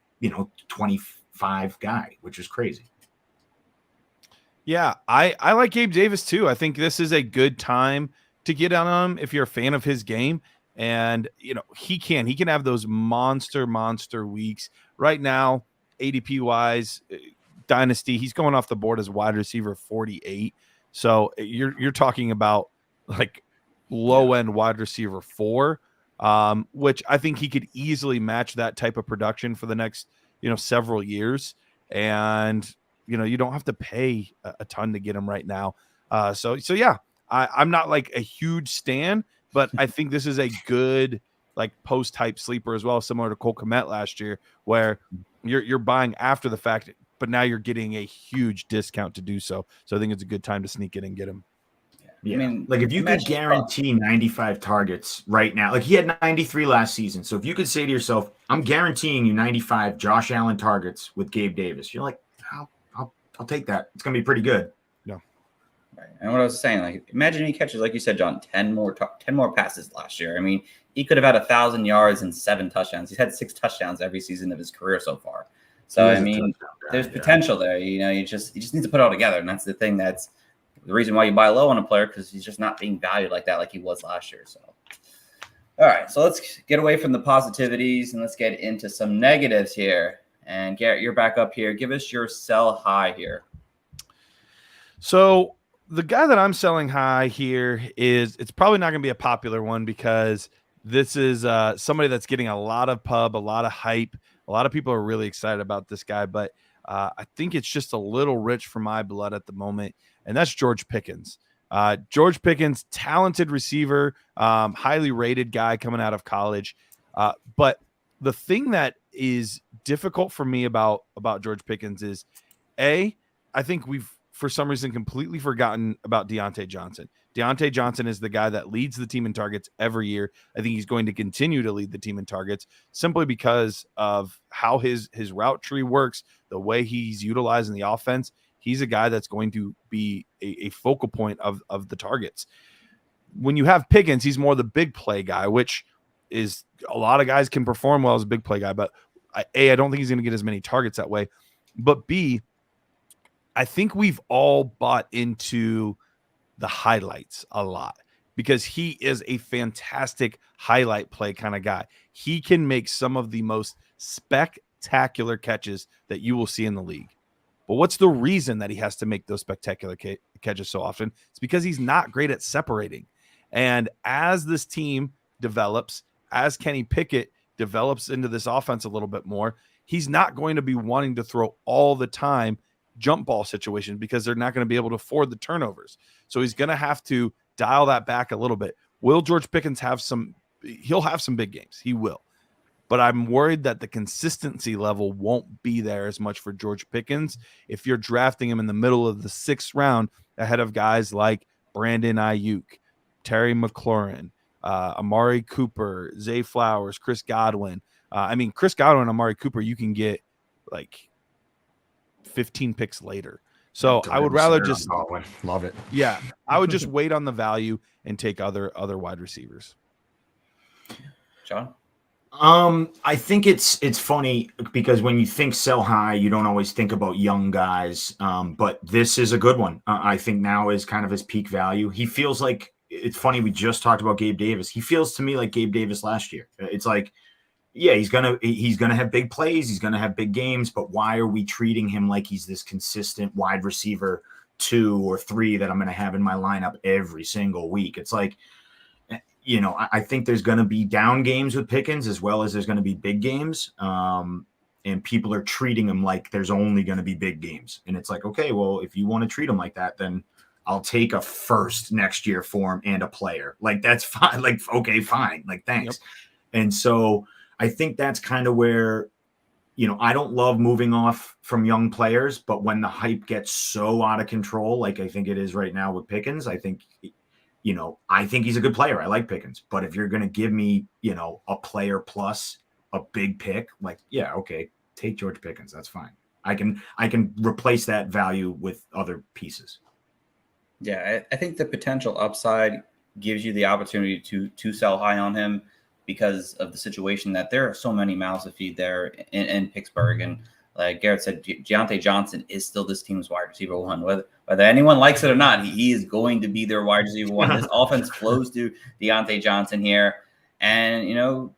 25 guy, which is crazy. Yeah, I like Gabe Davis too. I think this is a good time to get on him if you're a fan of his game. And, he can have those monster weeks. Right now, ADP wise, dynasty, he's going off the board as wide receiver 48. So you're talking about like low end wide receiver 4, which I think he could easily match that type of production for the next, several years. And, you don't have to pay a ton to get him right now. So yeah, I'm not like a huge stan, but I think this is a good like post type sleeper as well, similar to Cole Kmet last year, where you're buying after the fact, but now you're getting a huge discount to do so. So I think it's a good time to sneak in and get him. Yeah. I mean, like if you could guarantee 95 targets right now, like he had 93 last season. So if you could say to yourself, I'm guaranteeing you 95 Josh Allen targets with Gabe Davis, you're like, I'll take that. It's going to be pretty good. Yeah. Right. And what I was saying, like, imagine he catches, like you said, John, 10 more passes last year. I mean, he could have had 1,000 yards and 7 touchdowns. He's had 6 touchdowns every season of his career so far. So, I mean, there's potential there. You just need to put it all together. And that's the thing that's the reason why you buy low on a player, because he's just not being valued like that like he was last year. So, all right. So let's get away from the positivities and let's get into some negatives here. And Garrett, you're back up here. Give us your sell high here. So the guy that I'm selling high here it's probably not going to be a popular one because this is somebody that's getting a lot of pub, a lot of hype. A lot of people are really excited about this guy, but I think it's just a little rich for my blood at the moment, and that's George Pickens. George Pickens, talented receiver, highly rated guy coming out of college. But the thing that is difficult for me about George Pickens is, I think we've for some reason completely forgotten about Deontay Johnson. Deontay Johnson is the guy that leads the team in targets every year. I think he's going to continue to lead the team in targets simply because of how his route tree works, the way he's utilizing the offense. He's a guy that's going to be a focal point of the targets. When you have Pickens, he's more the big play guy, which is a lot of guys can perform well as a big play guy, but I don't think he's going to get as many targets that way. But B, I think we've all bought into the highlights a lot because he is a fantastic highlight play kind of guy. He can make some of the most spectacular catches that you will see in the league. But what's the reason that he has to make those spectacular catches so often? It's because he's not great at separating. And as this team develops, as Kenny Pickett develops into this offense a little bit more, he's not going to be wanting to throw all the time jump ball situations because they're not going to be able to afford the turnovers. So he's going to have to dial that back a little bit. Will George Pickens he'll have some big games. He will. But I'm worried that the consistency level won't be there as much for George Pickens if you're drafting him in the middle of the 6th round ahead of guys like Brandon Ayuk, Terry McLaurin, Amari Cooper, Zay Flowers, Chris Godwin. Chris Godwin and Amari Cooper, you can get like 15 picks later. So I would rather just love it. Yeah, I would just wait on the value and take other wide receivers. John? I think it's funny because when you think sell high, you don't always think about young guys. But this is a good one. I think now is kind of his peak value. He feels like, it's funny, we just talked about Gabe Davis. He feels to me like Gabe Davis last year. It's like, yeah, he's gonna have big plays, he's gonna have big games, but why are we treating him like he's this consistent wide receiver 2 or 3 that I'm gonna have in my lineup every single week? It's like, I think there's gonna be down games with Pickens as well as there's gonna be big games. And people are treating him like there's only gonna be big games. And it's like, okay, well, if you want to treat him like that, then I'll take a first next year for him and a player. Like, that's fine. Like, okay, fine. Like, thanks. Yep. And so I think that's kind of where, I don't love moving off from young players, but when the hype gets so out of control, like I think it is right now with Pickens, I think he's a good player. I like Pickens, but if you're going to give me, a player plus a big pick, like, yeah, okay, take George Pickens. That's fine. I can replace that value with other pieces. Yeah, I think the potential upside gives you the opportunity to sell high on him because of the situation that there are so many mouths to feed there in Pittsburgh. And like Garrett said, Deontay Johnson is still this team's wide receiver one. Whether anyone likes it or not, he is going to be their wide receiver one. This offense flows to Deontay Johnson here. And,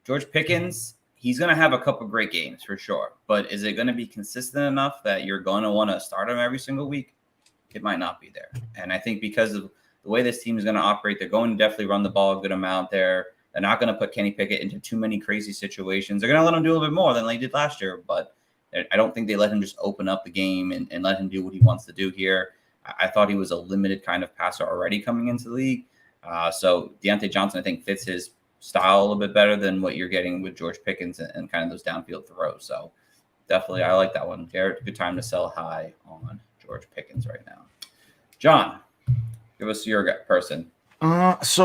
George Pickens, he's going to have a couple great games for sure. But is it going to be consistent enough that you're going to want to start him every single week? It might not be there. And I think because of the way this team is going to operate, they're going to definitely run the ball a good amount there. They're not going to put Kenny Pickett into too many crazy situations. They're going to let him do a little bit more than they did last year, but I don't think they let him just open up the game and let him do what he wants to do here. I thought he was a limited kind of passer already coming into the league. So Deontay Johnson, I think, fits his style a little bit better than what you're getting with George Pickens and kind of those downfield throws. So definitely, I like that one. Garrett, good time to sell high on George Pickens right now. John, give us your person. I just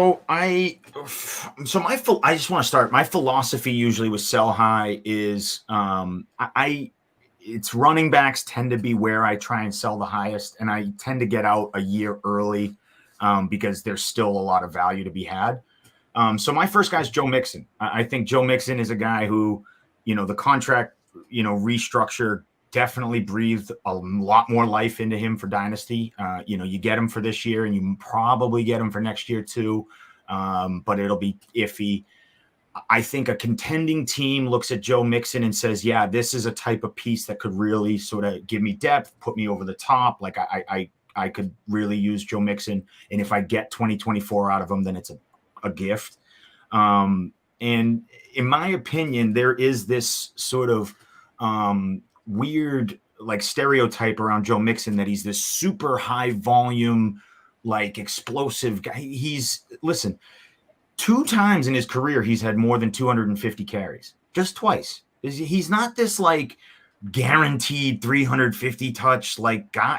want to start. My philosophy usually with sell high is it's running backs tend to be where I try and sell the highest, and I tend to get out a year early because there's still a lot of value to be had. So my first guy is Joe Mixon. I think Joe Mixon is a guy who, the contract, restructure definitely breathed a lot more life into him for dynasty. You get him for this year and you probably get him for next year too. But it'll be iffy. I think a contending team looks at Joe Mixon and says, yeah, this is a type of piece that could really sort of give me depth, put me over the top. Like I could really use Joe Mixon. And if I get 2024 out of him, then it's a gift. And in my opinion, there is this sort of, weird like stereotype around Joe Mixon that he's this super high volume, like explosive guy. Listen, 2 times in his career, he's had more than 250 carries, just twice. He's not this like guaranteed 350 touch, like guy.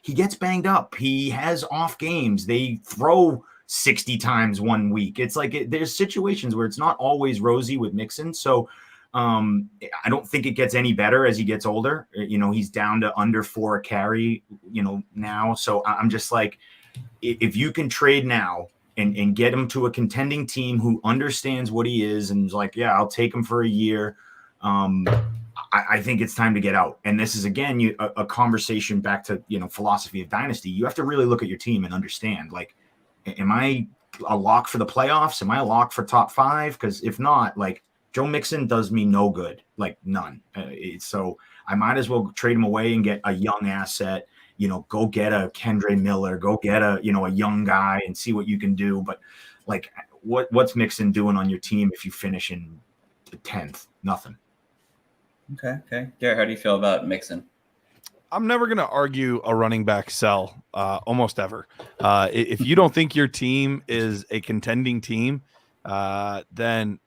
He gets banged up. He has off games. They throw 60 times one week. It's like, there's situations where it's not always rosy with Mixon. So, I don't think it gets any better as he gets older. He's down to under 4 a carry, now. So I'm just like, if you can trade now and get him to a contending team who understands what he is and is like, yeah, I'll take him for a year. I think it's time to get out. And this is, again, a conversation back to, philosophy of dynasty. You have to really look at your team and understand, like, am I a lock for the playoffs? Am I a lock for top 5? Because if not, like, Joe Mixon does me no good, like none. So I might as well trade him away and get a young asset, go get a Kendre Miller, go get a young guy and see what you can do. But like, what's Mixon doing on your team if you finish in the 10th? Nothing. Okay. Garrett, how do you feel about Mixon? I'm never going to argue a running back sell almost ever. If you don't think your team is a contending team, then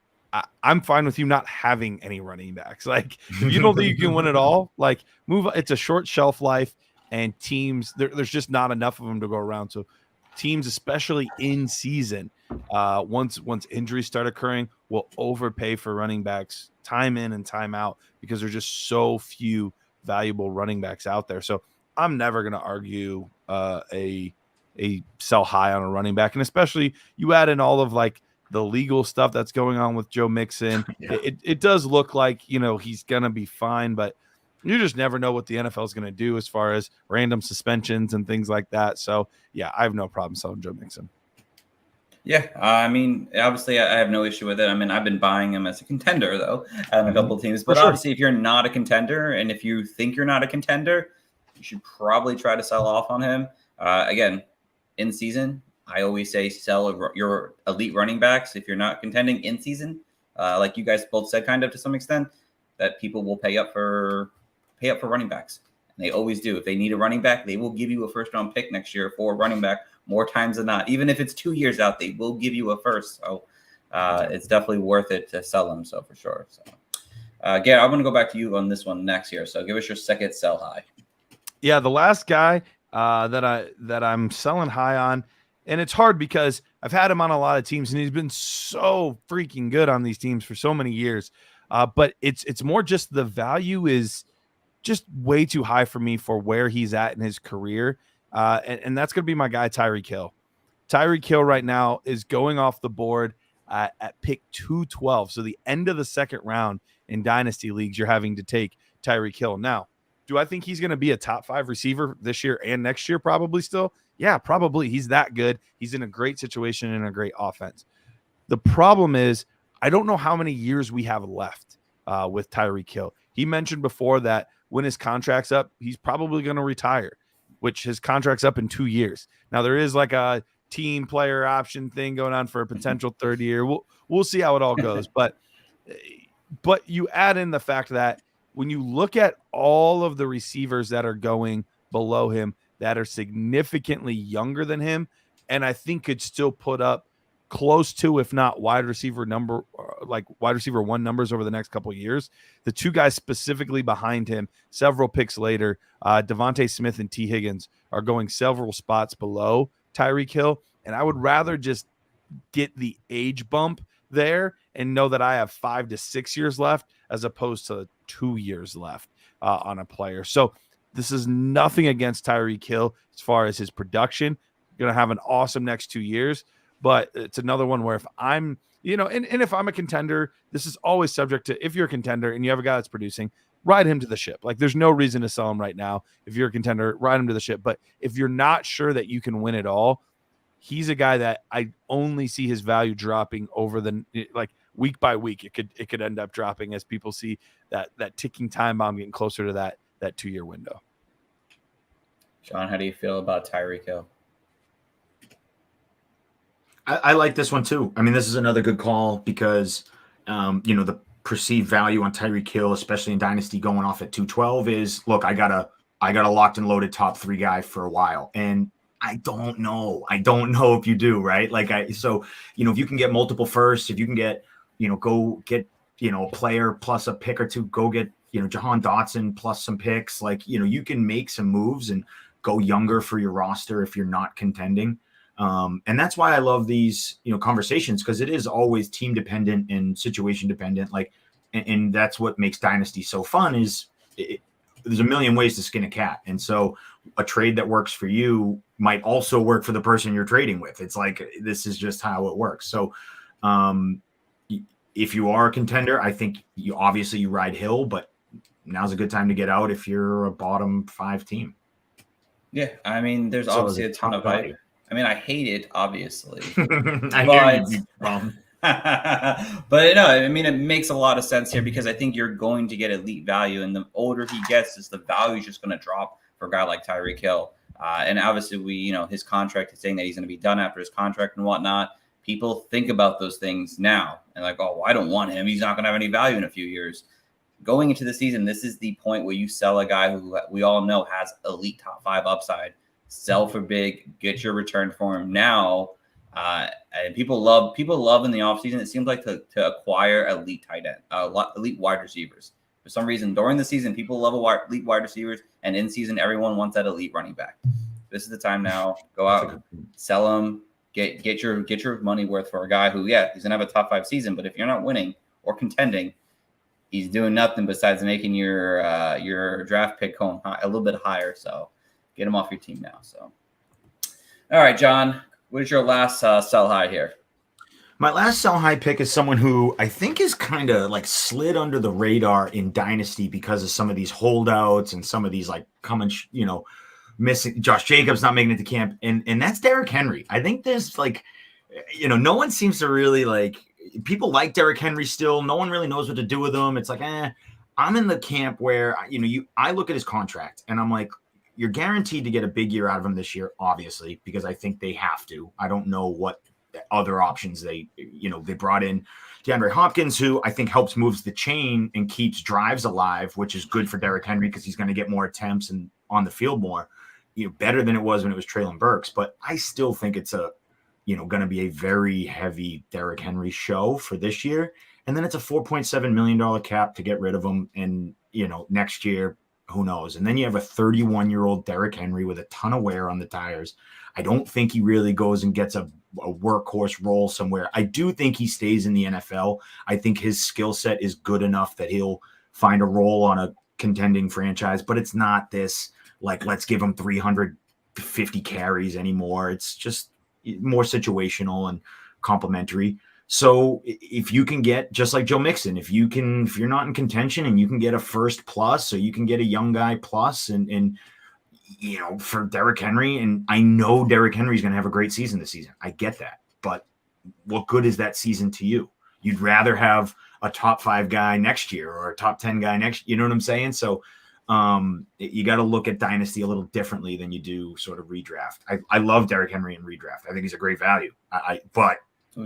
I'm fine with you not having any running backs. Like, if you don't think you can win it all, like, move. It's a short shelf life, and teams there's just not enough of them to go around. So teams, especially in season, once injuries start occurring, will overpay for running backs time in and time out because there's just so few valuable running backs out there. So I'm never going to argue a sell high on a running back, and especially you add in all of like the legal stuff that's going on with Joe Mixon. Yeah. It does look like, he's going to be fine, but you just never know what the NFL is going to do as far as random suspensions and things like that. So, yeah, I have no problem selling Joe Mixon. Yeah, I mean, obviously, I have no issue with it. I mean, I've been buying him as a contender, though, on a couple of teams. But obviously, if you're not a contender, and if you think you're not a contender, you should probably try to sell off on him. Again, in season, I always say sell your elite running backs if you're not contending in season. Like you guys both said, kind of to some extent, that people will pay up for running backs. And they always do. If they need a running back, they will give you a first-round pick next year for a running back more times than not. Even if it's 2 years out, they will give you a first. So it's definitely worth it to sell them. So for sure. So, Garrett, I'm going to go back to you on this one next year. So give us your second sell high. Yeah, the last guy that I'm selling high on, and it's hard because I've had him on a lot of teams, and he's been so freaking good on these teams for so many years. But it's more just the value is just way too high for me for where he's at in his career. And that's going to be my guy, Tyreek Hill. Tyreek Hill right now is going off the board at pick 212. So the end of the second round in dynasty leagues, you're having to take Tyreek Hill. Now, do I think he's going to be a top 5 receiver this year and next year? Probably still. Yeah, probably. He's that good. He's in a great situation and a great offense. The problem is I don't know how many years we have left with Tyreek Hill. He mentioned before that when his contract's up, he's probably going to retire, which his contract's up in 2 years. Now, there is like a team player option thing going on for a potential third year. We'll see how it all goes. But you add in the fact that when you look at all of the receivers that are going below him that are significantly younger than him, and I think could still put up close to, if not wide receiver 1 numbers over the next couple of years, the 2 guys specifically behind him, several picks later, Devontae Smith and T. Higgins are going several spots below Tyreek Hill. And I would rather just get the age bump there and know that I have 5 to 6 years left as opposed to 2 years left on a player. So this is nothing against Tyreek Hill as far as his production. Going to have an awesome next 2 years, but it's another one where if I'm, and if I'm a contender, this is always subject to, if you're a contender and you have a guy that's producing, ride him to the ship. Like there's no reason to sell him right now. If you're a contender, ride him to the ship. But if you're not sure that you can win it all, he's a guy that I only see his value dropping over the week by week. It could end up dropping as people see that ticking time bomb getting closer to that 2 year window. John, how do you feel about Tyreek Hill? I like this one too. I mean, this is another good call because the perceived value on Tyreek Hill, especially in dynasty, going off at 212 is, look, I got a locked and loaded top 3 guy for a while, and I don't know if you do, right? So if you can get multiple firsts, if you can get, go get, a player plus a pick or 2, go get, Jahan Dotson plus some picks, you can make some moves and go younger for your roster if you're not contending. And that's why I love these, conversations, because it is always team dependent and situation dependent. And that's what makes dynasty so fun is there's a million ways to skin a cat. And so a trade that works for you might also work for the person you're trading with. It's like, this is just how it works. So, if you are a contender, I think you ride Hill, but now's a good time to get out if you're a bottom 5 team. Yeah. I mean, there's obviously a ton of value. I mean, I hate it, obviously. But I mean, it makes a lot of sense here because I think you're going to get elite value, and the older he gets, the value is just going to drop for a guy like Tyreek Hill. And obviously, his contract is saying that he's going to be done after his contract and whatnot. People think about those things now and like, oh, well, I don't want him. He's not going to have any value in a few years. Going into the season, this is the point where you sell a guy who we all know has elite top 5 upside. Sell for big, get your return for him now. And people love in the offseason, it seems like to acquire elite tight end, elite wide receivers. For some reason, during the season, people love elite wide receivers, and in season, everyone wants that elite running back. This is the time now. Go out, sell him, get your money worth for a guy who, yeah, he's gonna have a top 5 season, but if you're not winning or contending, he's doing nothing besides making your draft pick home a little bit higher. So get him off your team now. So, all right, John, what is your last sell high here? My last sell high pick is someone who I think is kind of slid under the radar in dynasty because of some of these holdouts and some of these missing. Josh Jacobs not making it to camp, and that's Derrick Henry. I think there's no one seems to really people like Derrick Henry still. No one really knows what to do with him. It's I'm in the camp where I look at his contract and I'm like, you're guaranteed to get a big year out of him this year, obviously, because I think they have to. I don't know what other options. They brought in DeAndre Hopkins, who I think helps moves the chain and keeps drives alive, which is good for Derrick Henry because he's going to get more attempts and on the field more, better than it was when it was Treylon Burks. But I still think it's going to be a very heavy Derrick Henry show for this year. And then it's a $4.7 million cap to get rid of him. And, next year, who knows? And then you have a 31-year-old Derrick Henry with a ton of wear on the tires. I don't think he really goes and gets a workhorse role somewhere. I do think he stays in the NFL. I think his skill set is good enough that he'll find a role on a contending franchise, but it's not this, let's give him 350 carries anymore. It's just more situational and complimentary. So if you can get, just like Joe Mixon, if you're not in contention and you can get a first plus, or you can get a young guy plus and for Derrick Henry, and I know Derrick Henry is going to have a great season this season. I get that. But what good is that season to you? You'd rather have a top 5 guy next year or a top 10 guy next, you know what I'm saying? So you got to look at dynasty a little differently than you do sort of redraft. I love Derrick Henry in redraft. I think he's a great value. But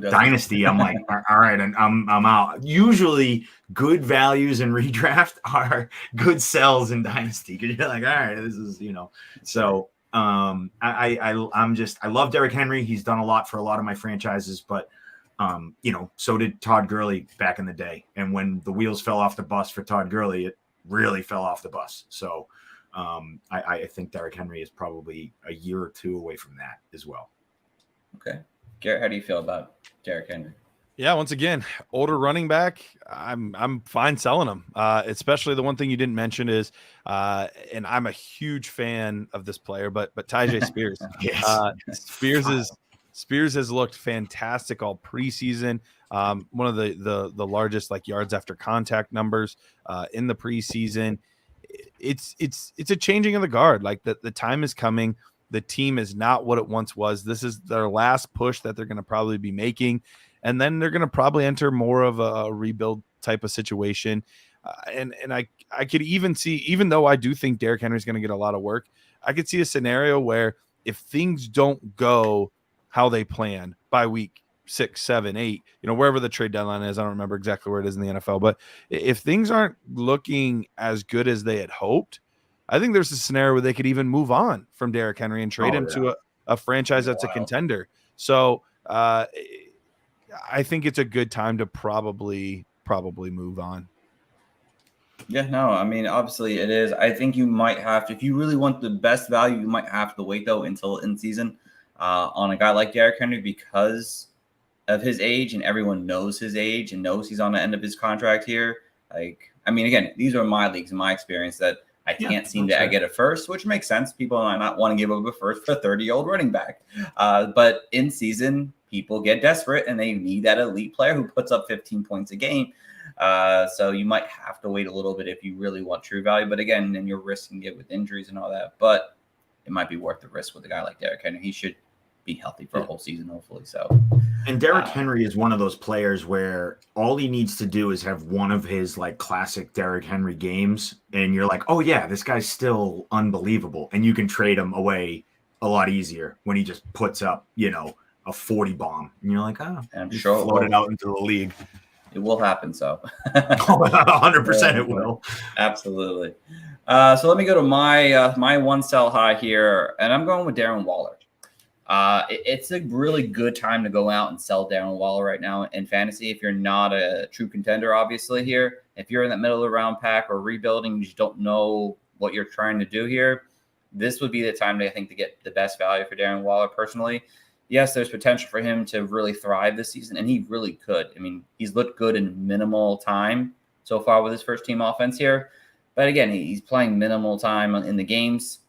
dynasty, I'm like, all right, and I'm out. Usually good values in redraft are good sells in dynasty, because you're like, all right, this is, so I love Derrick Henry. He's done a lot for a lot of my franchises, but so did Todd Gurley back in the day. And when the wheels fell off the bus for Todd Gurley, it really fell off the bus. So I think Derrick Henry is probably a year or two away from that as well. Okay. Garrett, how do you feel about Derrick Henry? Yeah, once again, older running back. I'm fine selling him. Especially the one thing you didn't mention is, and I'm a huge fan of this player, but Tyjae Spears. Yes. Spears has looked fantastic all preseason. One of the largest yards after contact numbers in the preseason. It's a changing of the guard. The time is coming. The team is not what it once was. This is their last push that they're going to probably be making. And then they're going to probably enter more of a rebuild type of situation. And I could even see, even though I do think Derrick Henry is going to get a lot of work, I could see a scenario where if things don't go how they plan by week 6, 7, 8, wherever the trade deadline is, I don't remember exactly where it is in the NFL, but if things aren't looking as good as they had hoped, I think there's a scenario where they could even move on from Derrick Henry and trade him to a franchise that's a contender. So I think it's a good time to probably move on. Yeah, no, I mean, obviously it is. I think you might have to, if you really want the best value, you might have to wait though until in season on a guy like Derrick Henry because of his age, and everyone knows his age and knows he's on the end of his contract here. Again, these are my leagues, in my experience, that I can't seem to get a first, which makes sense. People might not want to give up a first for a 30-year-old running back. But in season, people get desperate and they need that elite player who puts up 15 points a game. So you might have to wait a little bit if you really want true value. But again, then you're risking it with injuries and all that. But it might be worth the risk with a guy like Derrick Henry. He should be healthy for a whole season, hopefully. So, and Derrick Henry is one of those players where all he needs to do is have one of his classic Derrick Henry games, and you're like, oh yeah, this guy's still unbelievable, and you can trade him away a lot easier when he just puts up, a 40 bomb, and you're like, oh, I'm sure floated out into the league. It will happen. So 100% it will. Absolutely. So let me go to my one sell high here, and I'm going with Darren Waller. It's a really good time to go out and sell Darren Waller right now in fantasy. If you're not a true contender, obviously here, if you're in that middle of the round pack or rebuilding, you just don't know what you're trying to do here, this would be the time to get the best value for Darren Waller personally. Yes, there's potential for him to really thrive this season, and he really could. I mean, he's looked good in minimal time so far with his first team offense here. But again, he's playing minimal time in the games.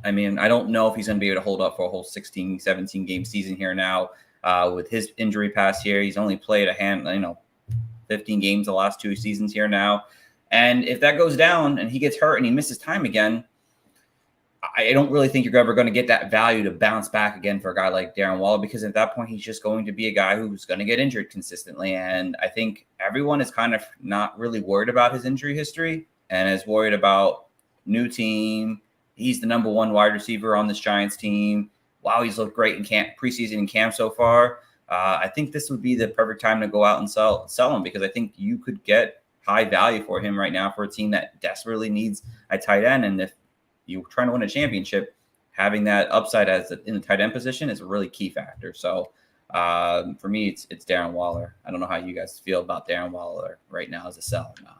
I mean, I don't know if he's going to be able to hold up for a whole 16, 17 game season here now with his injury past here. He's only played 15 games the last 2 seasons here now. And if that goes down and he gets hurt and he misses time again, I don't really think you're ever going to get that value to bounce back again for a guy like Darren Waller, because at that point, he's just going to be a guy who's going to get injured consistently. And I think everyone is kind of not really worried about his injury history and is worried about new team. He's the number 1 wide receiver on this Giants team. Wow, he's looked great in preseason and camp so far. I think this would be the perfect time to go out and sell him, because I think you could get high value for him right now for a team that desperately needs a tight end. And if you're trying to win a championship, having that upside in the tight end position is a really key factor. So for me, it's Darren Waller. I don't know how you guys feel about Darren Waller right now as a sell or not.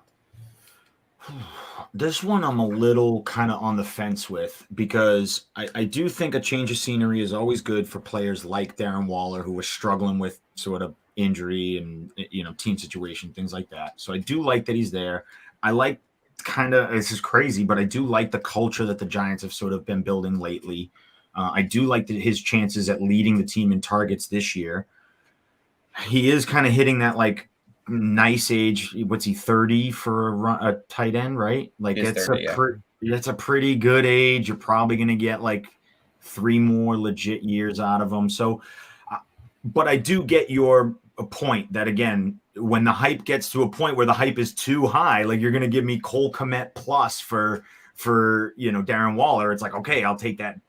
This one I'm a little kind of on the fence with, because I do think a change of scenery is always good for players like Darren Waller, who was struggling with sort of injury and, team situation, things like that. So I do like that he's there. I like this is crazy, but I do like the culture that the Giants have sort of been building lately. I do like his chances at leading the team in targets this year. He is kind of hitting that nice age. What's he, 30 for a tight end, right? It's 30, it's a pretty good age. You're probably going to get 3 more legit years out of him. So, but I do get your point that, again, when the hype gets to a point where the hype is too high, you're going to give me Cole Kmet plus for Darren Waller. It's okay, I'll take that.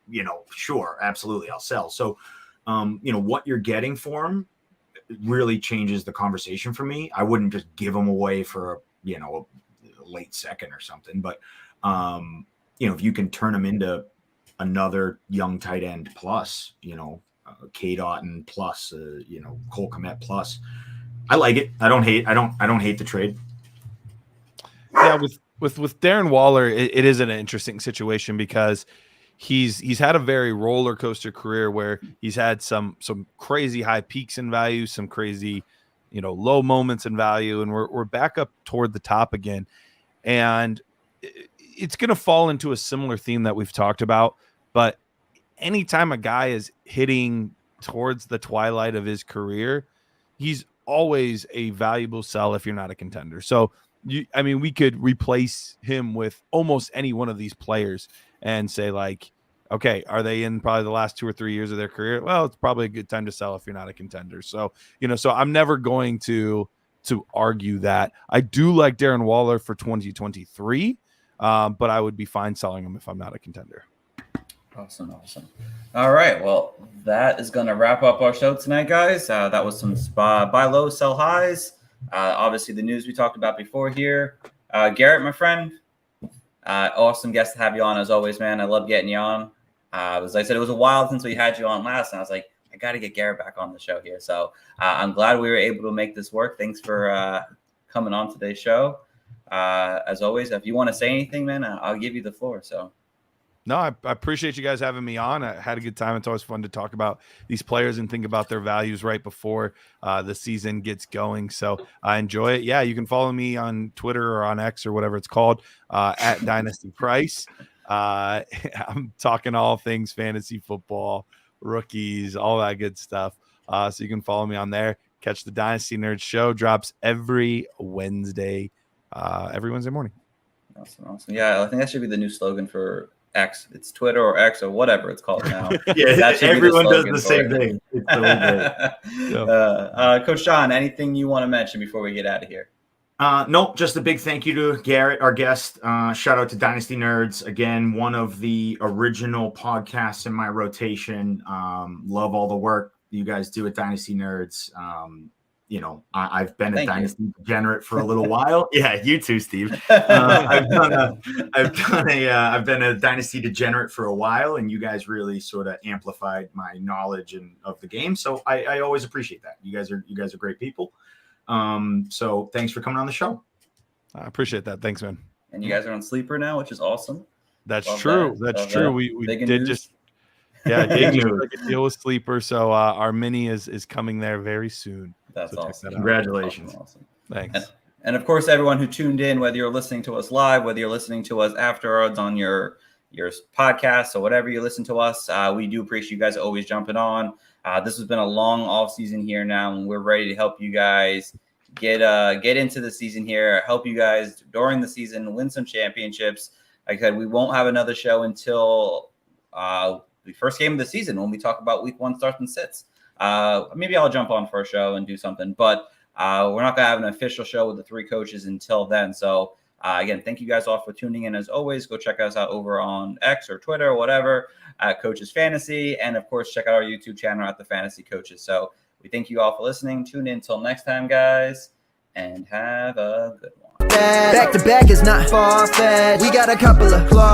Sure, absolutely, I'll sell. So, what you're getting for him really changes the conversation for me. I wouldn't just give them away for a late second or something, but if you can turn them into another young tight end plus, K Dotton plus, Cole Kmet plus, I like it. I don't hate the trade. Yeah, with Darren Waller, it is an interesting situation because he's had a very roller coaster career where he's had some crazy high peaks in value, some crazy, low moments in value, and we're back up toward the top again. And it's going to fall into a similar theme that we've talked about, but anytime a guy is hitting towards the twilight of his career, he's always a valuable sell if you're not a contender. So we could replace him with almost any one of these players and say okay, are they in probably the last 2 or 3 years of their career? Well, it's probably a good time to sell if you're not a contender. So, so I'm never going to argue that. I do like Darren Waller for 2023, but I would be fine selling him if I'm not a contender. Awesome. All right. Well, that is going to wrap up our show tonight, guys. That was some buy low, sell highs. Obviously, the news we talked about before here. Garrett, my friend, awesome guest to have you on as always, man. I love getting you on. As I said, it was a while since we had you on last, and I was like, I got to get Garrett back on the show here. So I'm glad we were able to make this work. Thanks for coming on today's show. As always, if you want to say anything, man, I'll give you the floor. So. No, I appreciate you guys having me on. I had a good time. It's always fun to talk about these players and think about their values right before the season gets going. So I enjoy it. Yeah, you can follow me on Twitter or on X or whatever it's called at Dynasty Price. I'm talking all things fantasy football, rookies, all that good stuff. So you can follow me on there. Catch the Dynasty Nerds show. Drops every Wednesday morning. Awesome. Yeah, I think that should be the new slogan for X. It's Twitter or X or whatever it's called now. Yeah, everyone does the same thing. It's so great. Coach John, anything you want to mention before we get out of here? Nope, just a big thank you to Garrett, our guest. Shout out to Dynasty Nerds. Again, one of the original podcasts in my rotation. Love all the work you guys do at Dynasty Nerds. I've been a Dynasty degenerate for a little while. Yeah, you too, Steve. I've been a Dynasty degenerate for a while, and you guys really sort of amplified my knowledge of the game. So I always appreciate that. You guys are great people. So thanks for coming on the show. I appreciate that. Thanks, man. And you guys are on Sleeper now, which is awesome. That's true. That's true. We did just. Yeah, Dave just deal with Sleeper, so our mini is coming there very soon. That's awesome. Congratulations. Awesome. Thanks. And of course, everyone who tuned in, whether you're listening to us live, whether you're listening to us afterwards on your podcast or whatever you listen to us, we do appreciate you guys always jumping on. This has been a long off season here now, and we're ready to help you guys get into the season here, help you guys during the season, win some championships. Like I said, we won't have another show until the first game of the season when we talk about week 1 starts and sits. Maybe I'll jump on for a show and do something, but we're not going to have an official show with the 3 coaches until then. So again, thank you guys all for tuning in. As always, go check us out over on X or Twitter or whatever at Coaches Fantasy. And of course, check out our YouTube channel at the Fantasy Coaches. So We thank you all for listening. Tune in until next time, guys, and have a good one. Back to back is not far-fetched. We got a couple of claws.